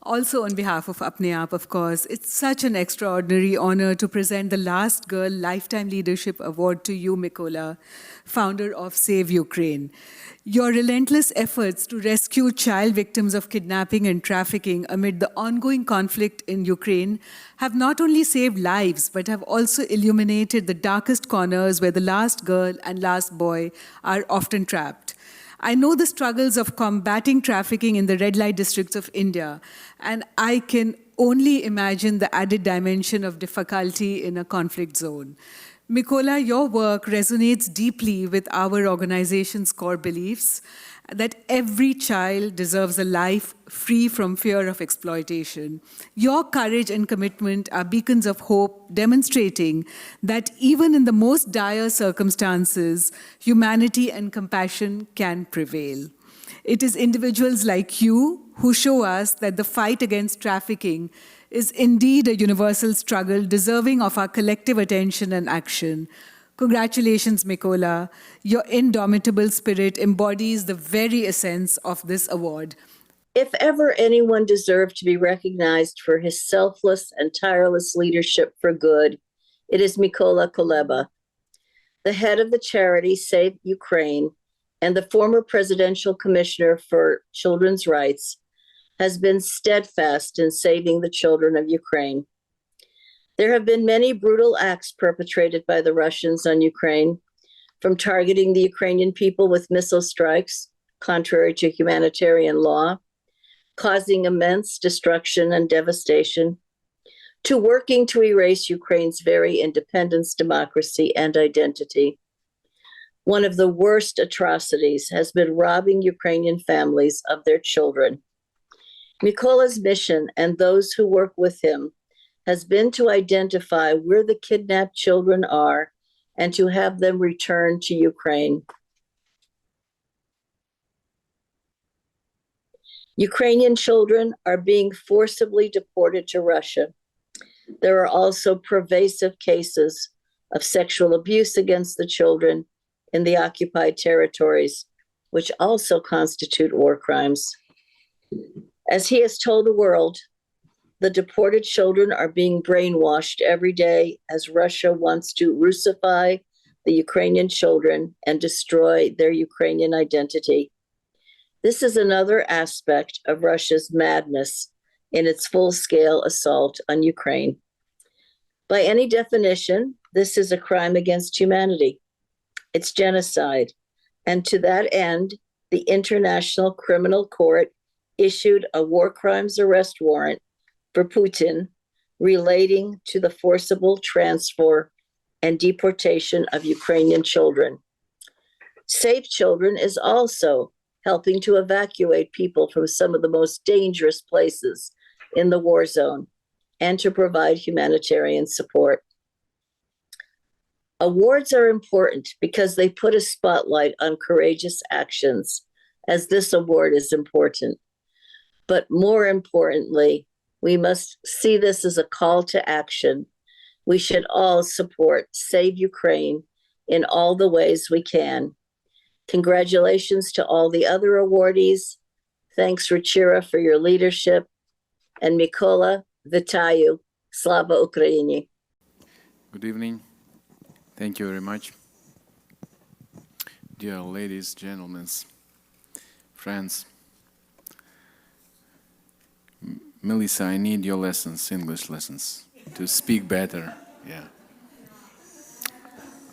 Also on behalf of Apne Aap, of course. It's such an extraordinary honor to present the Last Girl Lifetime Leadership Award to you, Mykola, founder of Save Ukraine. Your relentless efforts to rescue child victims of kidnapping and trafficking amid the ongoing conflict in Ukraine have not only saved lives, but have also illuminated the darkest corners where the last girl and last boy are often trapped. I know the struggles of combating trafficking in the red light districts of India, and I can only imagine the added dimension of difficulty in a conflict zone. Mykola, your work resonates deeply with our organization's core beliefs that every child deserves a life free from fear of exploitation. Your courage and commitment are beacons of hope, demonstrating that even in the most dire circumstances, humanity and compassion can prevail. It is individuals like you who show us that the fight against trafficking is indeed a universal struggle deserving of our collective attention and action. Congratulations, Mykola. Your indomitable spirit embodies the very essence of this award.
If ever anyone deserved to be recognized for his selfless and tireless leadership for good, it is Mykola Kuleba, the head of the charity Save Ukraine and the former presidential commissioner for children's rights, has been steadfast in saving the children of Ukraine. There have been many brutal acts perpetrated by the Russians on Ukraine, from targeting the Ukrainian people with missile strikes, contrary to humanitarian law, causing immense destruction and devastation, to working to erase Ukraine's very independence, democracy, and identity. One of the worst atrocities has been robbing Ukrainian families of their children. Mykola's mission and those who work with him has been to identify where the kidnapped children are and to have them returned to Ukraine. Ukrainian children are being forcibly deported to Russia. There are also pervasive cases of sexual abuse against the children in the occupied territories, which also constitute war crimes. As he has told the world, the deported children are being brainwashed every day as Russia wants to Russify the Ukrainian children and destroy their Ukrainian identity. This is another aspect of Russia's madness in its full-scale assault on Ukraine. By any definition, this is a crime against humanity. It's genocide. And to that end, the International Criminal Court issued a war crimes arrest warrant for Putin relating to the forcible transfer and deportation of Ukrainian children. Save Children is also helping to evacuate people from some of the most dangerous places in the war zone and to provide humanitarian support. Awards are important because they put a spotlight on courageous actions, as this award is important. But more importantly, we must see this as a call to action. We should all support Save Ukraine in all the ways we can. Congratulations to all the other awardees. Thanks, Ruchira, for your leadership. And Mykola, Vitayu, Slava Ukraini.
Good evening. Thank you very much. Dear ladies, gentlemen, friends. Melissa, I need your lessons, English lessons, to speak better. Yeah.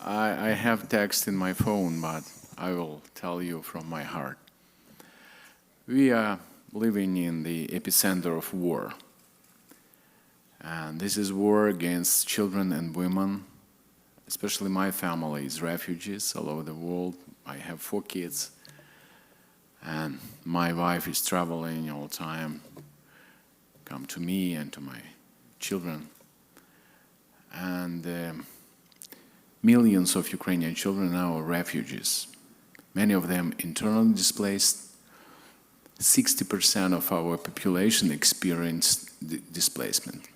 I have text in my phone, but I will tell you from my heart. We are living in the epicenter of war. And this is war against children and women. Especially my family is refugees all over the world. I have 4 kids. And my wife is traveling all the time, come to me and to my children. And millions of Ukrainian children now are refugees. Many of them internally displaced. 60% of our population experienced displacement.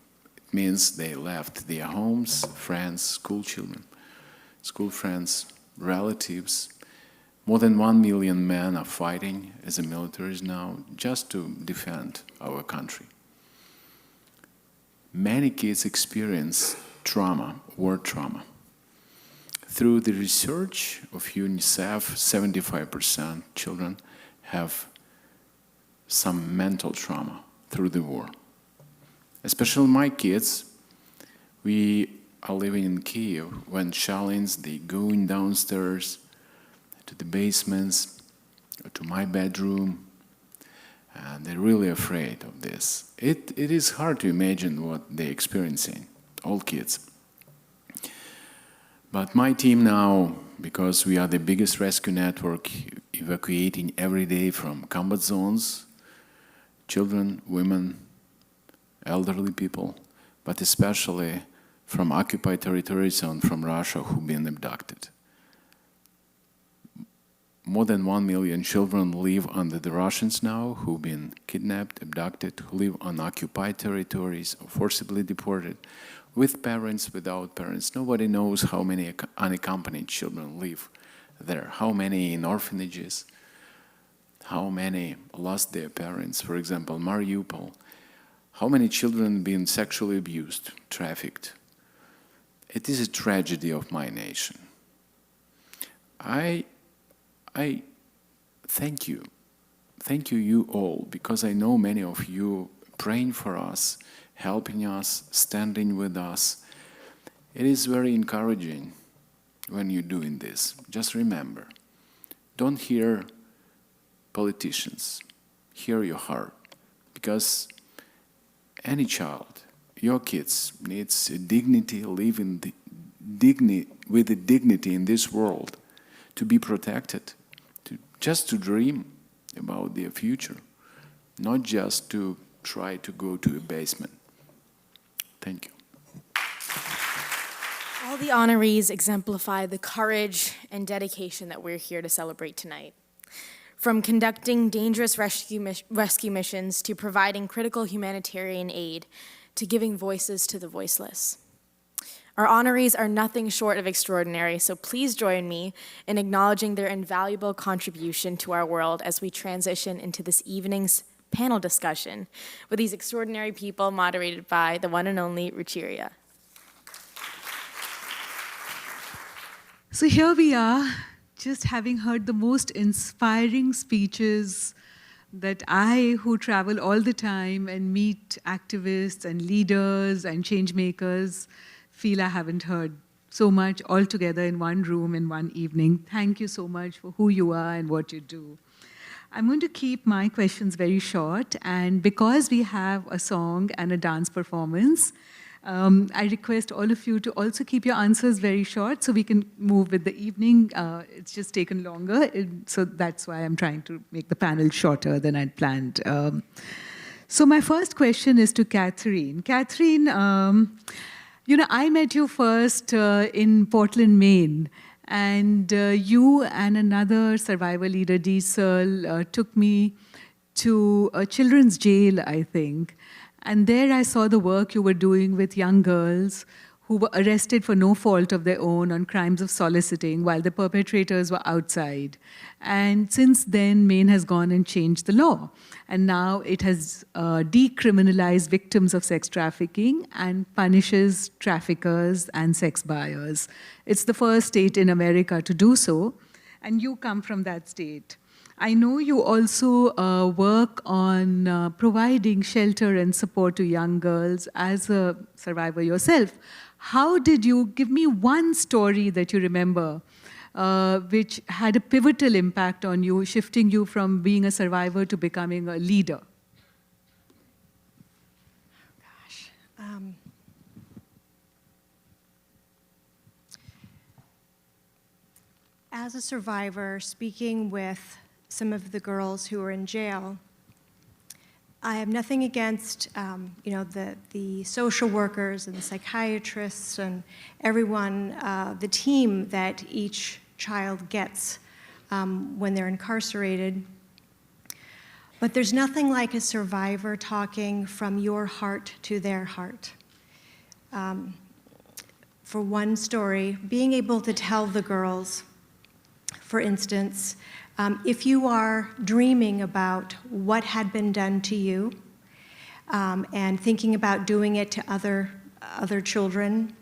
It means they left their homes, friends, school children, school friends, relatives. More than 1 million men are fighting as the militaries now just to defend our country. Many kids experience trauma, war trauma. Through the research of UNICEF, 75% children have some mental trauma through the war. Especially my kids, we are living in Kiev when shellings, they going downstairs to the basements, or to my bedroom, and they're really afraid of this. It is hard to imagine what they're experiencing, all kids. But my team now, because we are the biggest rescue network evacuating every day from combat zones, children, women, elderly people, but especially from occupied territories and from Russia who've been abducted. More than 1 million children live under the Russians now who've been kidnapped, abducted, who live on occupied territories or forcibly deported, with parents, without parents. Nobody knows how many unaccompanied children live there, how many in orphanages, how many lost their parents. For example, Mariupol, how many children being sexually abused, trafficked. It is a tragedy of my nation. I thank you. Thank you all, because I know many of you praying for us, helping us, standing with us. It is very encouraging when you're doing this. Just remember, don't hear politicians, hear your heart, because any child, your kids, needs a dignity, live in the with the dignity in this world, to be protected, just to dream about their future, not just to try to go to a basement. Thank you.
All the honorees exemplify the courage and dedication that we're here to celebrate tonight. From conducting dangerous rescue missions to providing critical humanitarian aid to giving voices to the voiceless. Our honorees are nothing short of extraordinary, so please join me in acknowledging their invaluable contribution to our world as we transition into this evening's panel discussion with these extraordinary people moderated by the one and only Ruchira.
So here we are, just having heard the most inspiring speeches that I, who travel all the time and meet activists and leaders and change makers, feel I haven't heard so much all together in one room in one evening. Thank you so much for who you are and what you do. I'm going to keep my questions very short, and because we have a song and a dance performance, I request all of you to also keep your answers very short so we can move with the evening. It's just taken longer, so that's why I'm trying to make the panel shorter than I'd planned. So my first question is to Catherine. Catherine, I met you first in Portland, Maine, and you and another survivor leader, Dee Searle, took me to a children's jail, I think. And there I saw the work you were doing with young girls who were arrested for no fault of their own on crimes of soliciting while the perpetrators were outside. And since then, Maine has gone and changed the law. And now it has decriminalized victims of sex trafficking and punishes traffickers and sex buyers. It's the first state in America to do so, and you come from that state. I know you also work on providing shelter and support to young girls as a survivor yourself. How did you, give me one story that you remember which had a pivotal impact on you, shifting you from being a survivor to becoming a leader?
Gosh. As a survivor, speaking with some of the girls who are in jail, I have nothing against the social workers and the psychiatrists and everyone, the team that each child gets when they're incarcerated. But there's nothing like a survivor talking from your heart to their heart. For one story, being able to tell the girls, for instance, if you are dreaming about what had been done to you and thinking about doing it to other children,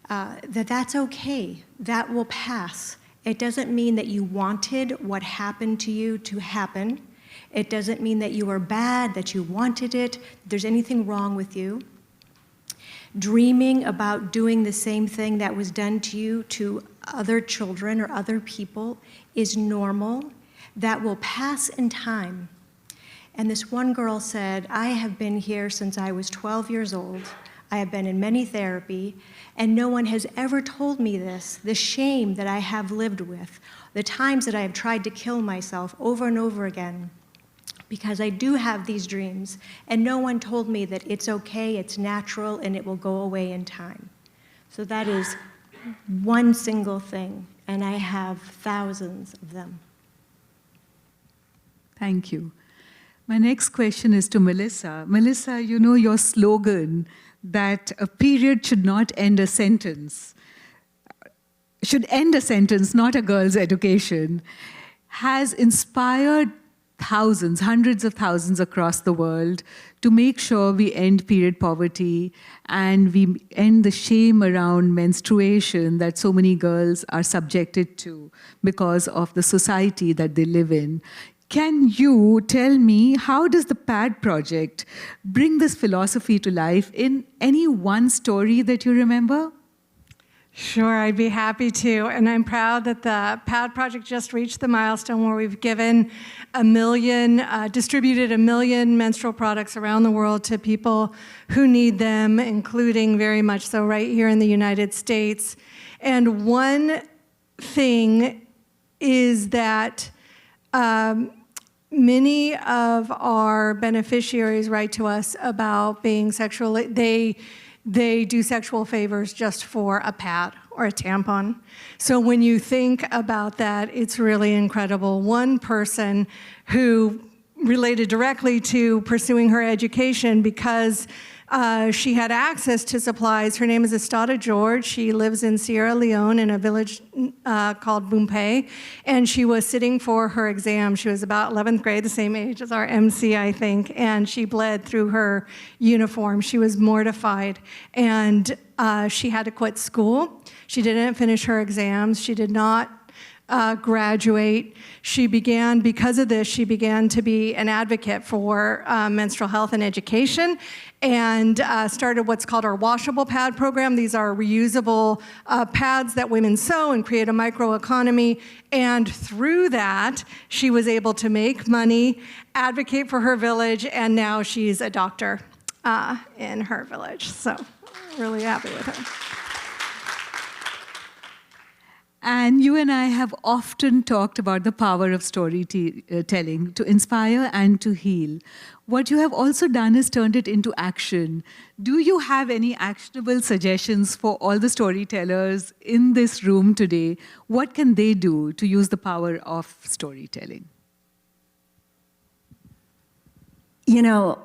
that's okay. That will pass. It doesn't mean that you wanted what happened to you to happen. It doesn't mean that you were bad, that you wanted it, there's anything wrong with you. Dreaming about doing the same thing that was done to you to other children or other people is normal. That will pass in time. And this one girl said, I have been here since I was 12 years old. I have been in many therapy, and no one has ever told me this, the shame that I have lived with, the times that I have tried to kill myself over and over again, because I do have these dreams, and no one told me that it's okay, it's natural, and it will go away in time. So that is one single thing, and I have thousands of them.
Thank you. My next question is to Melissa. Melissa, you know your slogan that a period should not end a sentence, should end a sentence, not a girl's education, has inspired thousands, hundreds of thousands across the world to make sure we end period poverty and we end the shame around menstruation that so many girls are subjected to because of the society that they live in. Can you tell me, how does the PAD project bring this philosophy to life in any one story that you remember?
Sure, I'd be happy to. And I'm proud that the PAD project just reached the milestone where we've given distributed 1 million menstrual products around the world to people who need them, including very much so right here in the United States. And one thing is that many of our beneficiaries write to us about being sexually, they do sexual favors just for a pad or a tampon. So when you think about that, it's really incredible. One person who related directly to pursuing her education because she had access to supplies. Her name is Estada George. She lives in Sierra Leone in a village called Bumpé, and she was sitting for her exam. She was about 11th grade, the same age as our MC, I think, and she bled through her uniform. She was mortified, and she had to quit school. She didn't finish her exams. She did not graduate. Because of this, she began to be an advocate for menstrual health and education, and started what's called our washable pad program. These are reusable pads that women sew and create a microeconomy. And through that, she was able to make money, advocate for her village, and now she's a doctor in her village. So really happy with her.
And you and I have often talked about the power of storytelling to inspire and to heal. What you have also done is turned it into action. Do you have any actionable suggestions for all the storytellers in this room today? What can they do to use the power of storytelling?
You know,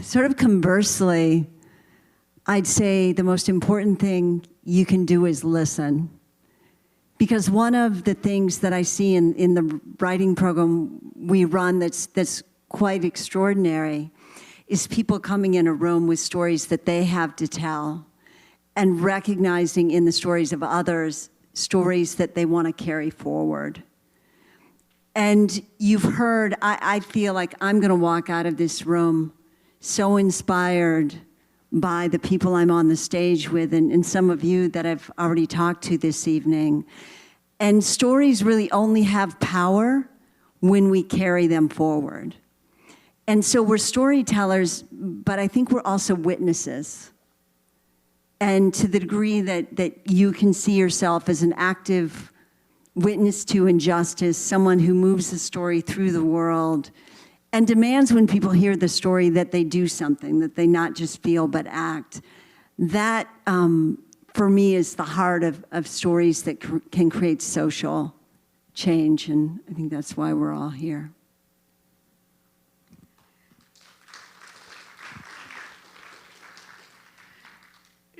sort of conversely, I'd say the most important thing you can do is listen. Because one of the things that I see in the writing program we run that's quite extraordinary is people coming in a room with stories that they have to tell and recognizing in the stories of others stories that they want to carry forward. And you've heard, I feel like I'm going to walk out of this room so inspired by the people I'm on the stage with and some of you that I've already talked to this evening. And stories really only have power when we carry them forward. And so we're storytellers, but I think we're also witnesses. And to the degree that you can see yourself as an active witness to injustice, someone who moves the story through the world, and demands when people hear the story that they do something, that they not just feel but act. That, for me, is the heart of stories that can create social change, and I think that's why we're all here.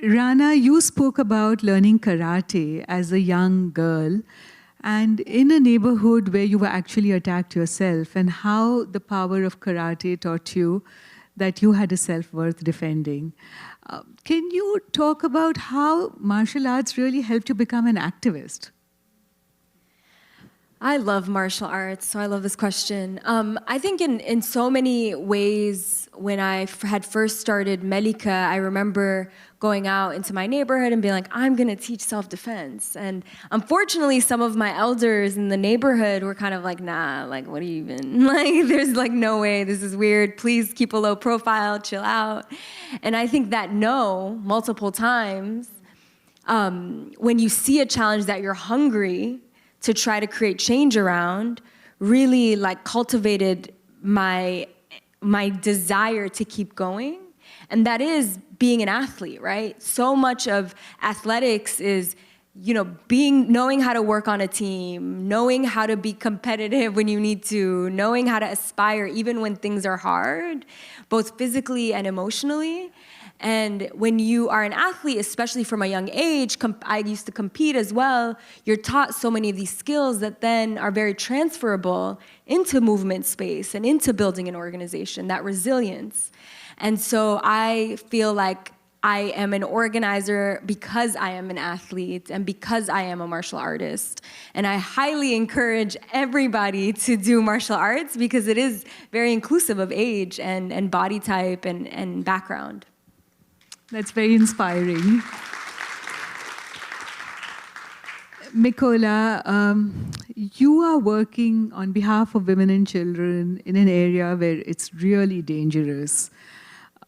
Rana, you spoke about learning karate as a young girl, and in a neighborhood where you were actually attacked yourself, and how the power of karate taught you that you had a self-worth defending. Can you talk about how martial arts really helped you become an activist?
I love martial arts, so I love this question. I think in so many ways, when I had first started Malikah, I remember going out into my neighborhood and being like, I'm gonna teach self-defense. And unfortunately, some of my elders in the neighborhood were kind of like, nah, like, what are you even, like, there's like no way, this is weird, please keep a low profile, chill out. And I think that no, multiple times, when you see a challenge that you're hungry to try to create change around, really like cultivated my desire to keep going. And that is being an athlete, right? So much of athletics is, you know, knowing how to work on a team, knowing how to be competitive when you need to, knowing how to aspire even when things are hard, both physically and emotionally. And when you are an athlete, especially from a young age, I used to compete as well, you're taught so many of these skills that then are very transferable into movement space and into building an organization, that resilience. And so I feel like I am an organizer because I am an athlete and because I am a martial artist. And I highly encourage everybody to do martial arts because it is very inclusive of age and body type and background.
That's very inspiring. Mykola, you are working on behalf of women and children in an area where it's really dangerous.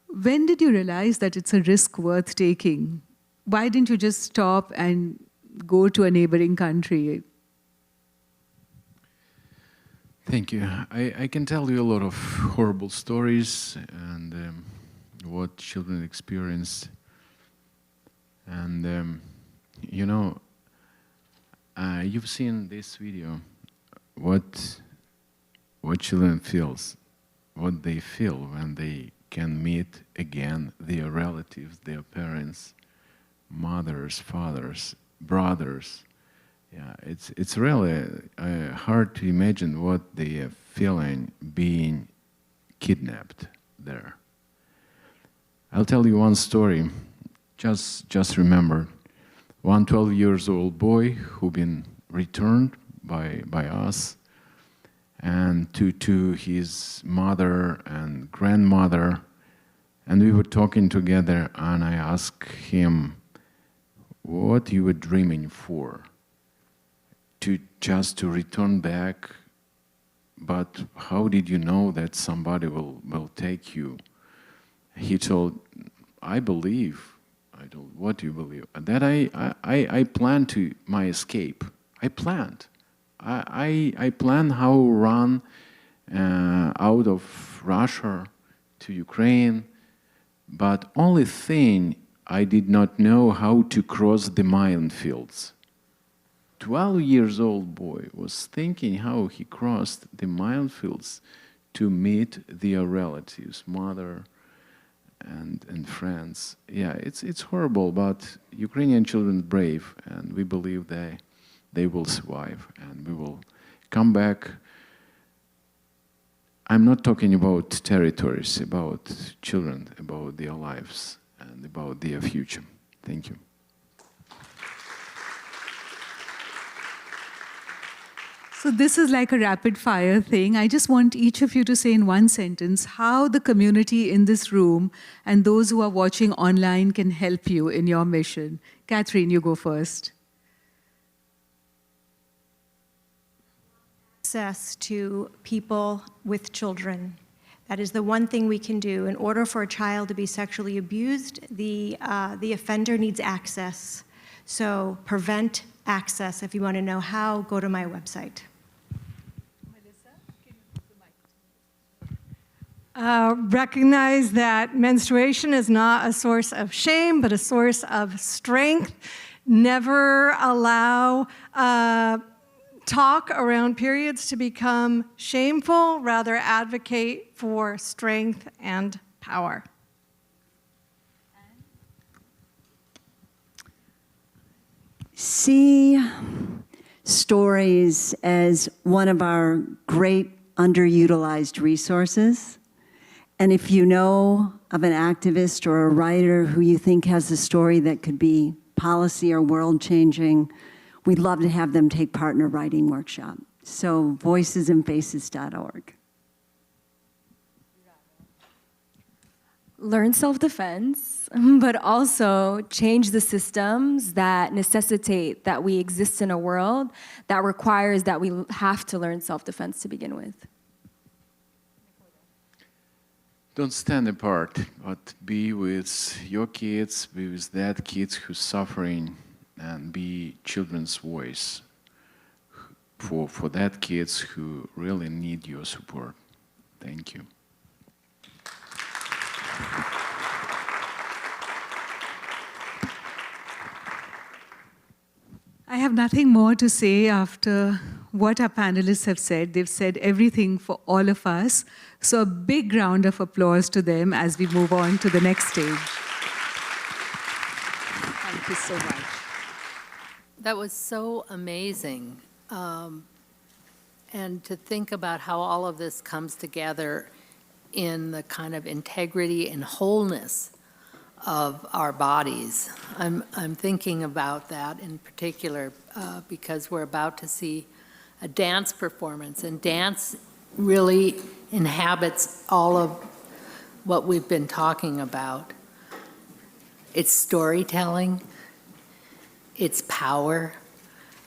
When did you realize that it's a risk worth taking? Why didn't you just stop and go to a neighboring country?
Thank you. I can tell you a lot of horrible stories and what children experience. And, you know, you've seen this video, what children feels, what they feel when they can meet again their relatives, their parents, mothers, fathers, brothers. Yeah, it's really hard to imagine what they are feeling being kidnapped there. I'll tell you one story. Just remember, one 12-year-old boy who been returned by us, and to his mother and grandmother. And we were talking together, and I asked him what you were dreaming for, just to return back, but how did you know that somebody will take you? He told, I believe. I told, what do you believe? That I planned to my escape. I planned. I planned how to run out of Russia to Ukraine, but only thing I did not know how to cross the minefields. 12 years old boy was thinking how he crossed the minefields to meet their relatives, mother and friends. Yeah, it's horrible, but Ukrainian children are brave, and we believe they will survive, and we will come back. I'm not talking about territories, about children, about their lives, and about their future. Thank you.
So this is like a rapid fire thing. I just want each of you to say in one sentence how the community in this room and those who are watching online can help you in your mission. Catherine, you go first.
Access to people with children. That is the one thing we can do. In order for a child to be sexually abused, the offender needs access. So prevent access. If you want to know how, go to my website.
Recognize that menstruation is not a source of shame, but a source of strength. Never allow talk around periods to become shameful. Rather advocate for strength and power.
See stories as one of our great underutilized resources. And if you know of an activist or a writer who you think has a story that could be policy or world-changing, we'd love to have them take part in a writing workshop. So voicesandfaces.org.
Learn self-defense, but also change the systems that necessitate that we exist in a world that requires that we have to learn self-defense to begin with.
Don't stand apart, but be with your kids, be with that kids who's suffering, and be children's voice for that kids who really need your support. Thank you.
I have nothing more to say after what our panelists have said. They've said everything for all of us. So a big round of applause to them as we move on to the next stage.
Thank you so much.
That was so amazing. And to think about how all of this comes together in the kind of integrity and wholeness of our bodies. I'm thinking about that in particular because we're about to see a dance performance, and dance really inhabits all of what we've been talking about. It's storytelling, it's power.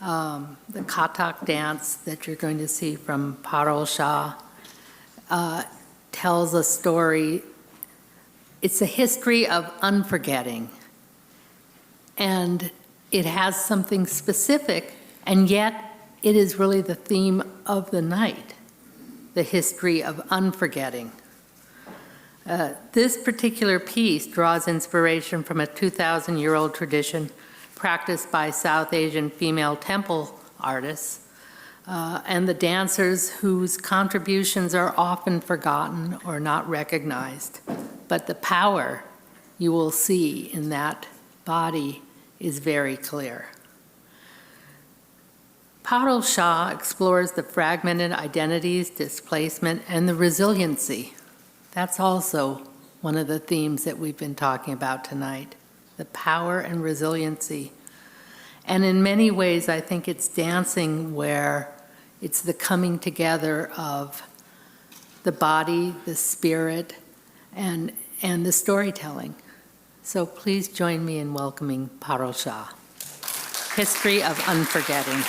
The Kathak dance that you're going to see from Parul Shah tells a story. It's a history of unforgetting, and it has something specific, and yet it is really the theme of the night, the history of unforgetting. This particular piece draws inspiration from a 2,000-year-old tradition practiced by South Asian female temple artists and the dancers whose contributions are often forgotten or not recognized. But the power you will see in that body is very clear. Parul Shah explores the fragmented identities, displacement, and the resiliency. That's also one of the themes that we've been talking about tonight, the power and resiliency. And in many ways, I think it's dancing where it's the coming together of the body, the spirit, and the storytelling. So please join me in welcoming Parul Shah. History of Unforgetting.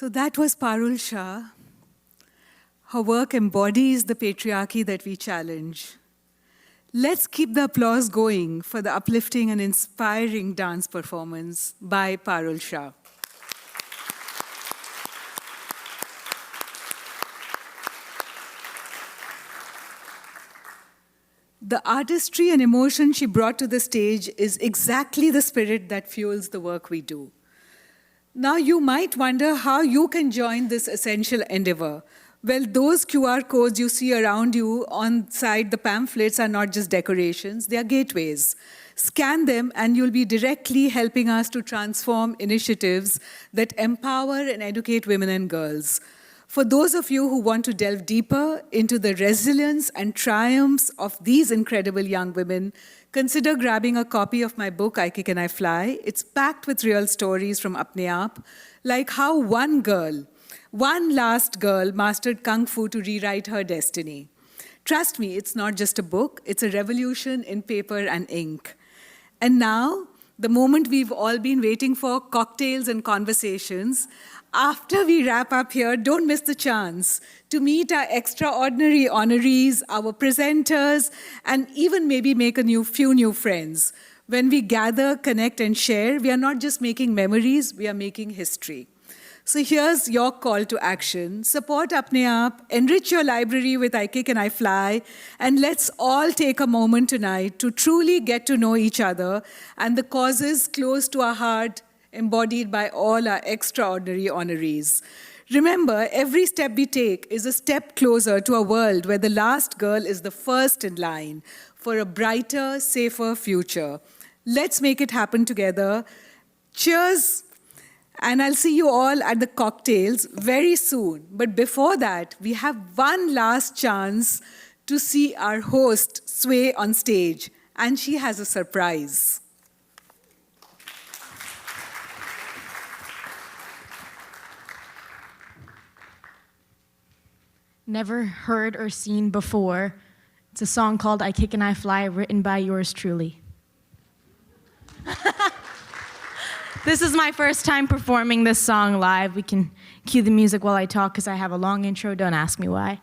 So that was Parul Shah. Her work embodies the patriarchy that we challenge. Let's keep the applause going for the uplifting and inspiring dance performance by Parul Shah. The artistry and emotion she brought to the stage is exactly the spirit that fuels the work we do. Now you might wonder how you can join this essential endeavor. Well, those QR codes you see around you on side the pamphlets are not just decorations, they are gateways. Scan them and you'll be directly helping us to transform initiatives that empower and educate women and girls. For those of you who want to delve deeper into the resilience and triumphs of these incredible young women, consider grabbing a copy of my book, I Kick and I Fly. It's packed with real stories from Apne Aap, like how one last girl mastered Kung Fu to rewrite her destiny. Trust me, it's not just a book, it's a revolution in paper and ink. And now, the moment we've all been waiting for, cocktails and conversations. After we wrap up here, don't miss the chance to meet our extraordinary honorees, our presenters, and even maybe make a few new friends. When we gather, connect, and share, we are not just making memories, we are making history. So here's your call to action. Support Apne Aap, enrich your library with I Kick and I Fly, and let's all take a moment tonight to truly get to know each other and the causes close to our heart, embodied by all our extraordinary honorees. Remember, every step we take is a step closer to a world where the last girl is the first in line for a brighter, safer future. Let's make it happen together. Cheers! And I'll see you all at the cocktails very soon. But before that, we have one last chance to see our host, Sway, on stage. And she has a surprise.
Never heard or seen before. It's a song called I Kick and I Fly, written by yours truly. This is my first time performing this song live. We can cue the music while I talk because I have a long intro. Don't ask me why.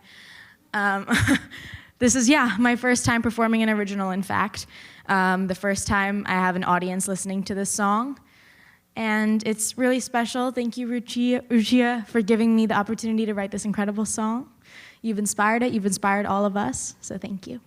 This is, my first time performing an original, in fact. The first time I have an audience listening to this song. And it's really special. Thank you, Ruchira, for giving me the opportunity to write this incredible song. You've inspired it. You've inspired all of us. So thank you.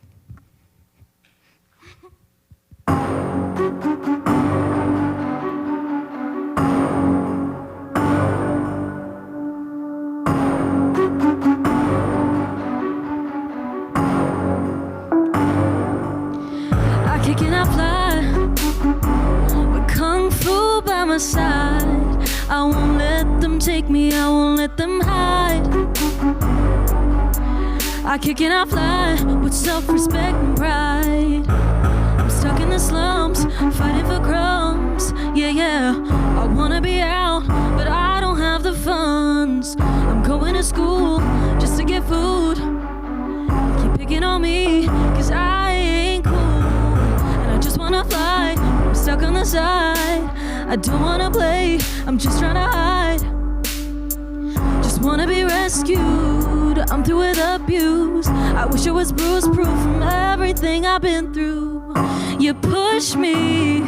I kick and I fly with Kung Fu by my side. I won't let them take me, I won't let them hide. I kick and I fly with self-respect and pride. I'm stuck in the slums, fighting for crumbs. Yeah, I wanna be out, but I don't have the funds. I'm going to school just to get food. Keep picking on me, cause I ain't cool. And I just wanna fly, but I'm stuck on the side. I don't wanna play, I'm just trying to hide. Just wanna be rescued, I'm through with abuse. I wish I was bruise-proof from everything I've been through. You push me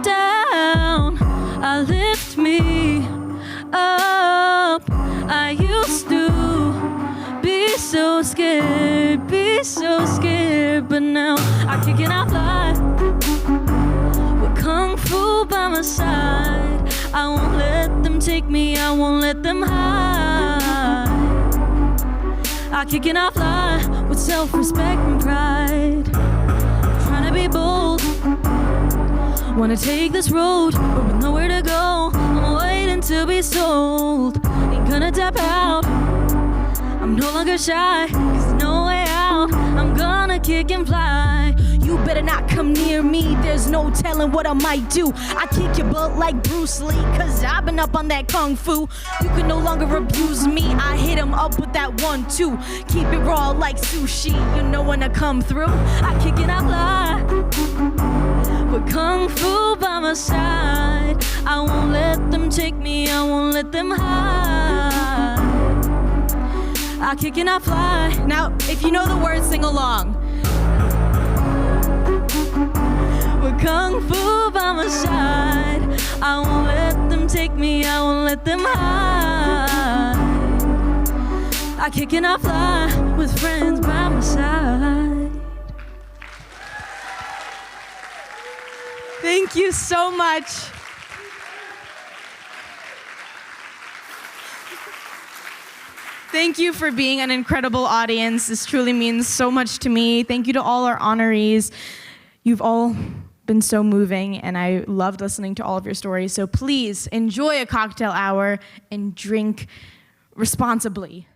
down, I lift me up. I used to be so scared, but now I kick and I fly with Kung Fu by my side. I won't let them take me, I won't let them hide. I kick and I fly with self-respect and pride. Trying to be bold, wanna take this road, but with nowhere to go. I'm waiting to be sold, ain't gonna tap out. I'm no longer shy, cause there's no way out. I'm gonna kick and fly.
You better not come near me, there's no telling what I might do. I kick your butt like Bruce Lee, cause I've been up on that Kung Fu. You can no longer abuse me, I hit him up with that 1-2. Keep it raw like sushi. You know when I come through, I kick it, I fly. With kung fu by my side, I won't let them take me, I won't let them hide. I kick and I fly. Now, if you know the words, sing along. With kung fu by my side, I won't let them take me, I won't let them hide. I kick and I fly with friends by my side.
Thank you so much. Thank you for being an incredible audience. This truly means so much to me. Thank you to all our honorees. You've all been so moving, and I loved listening to all of your stories. So please enjoy a cocktail hour and drink responsibly.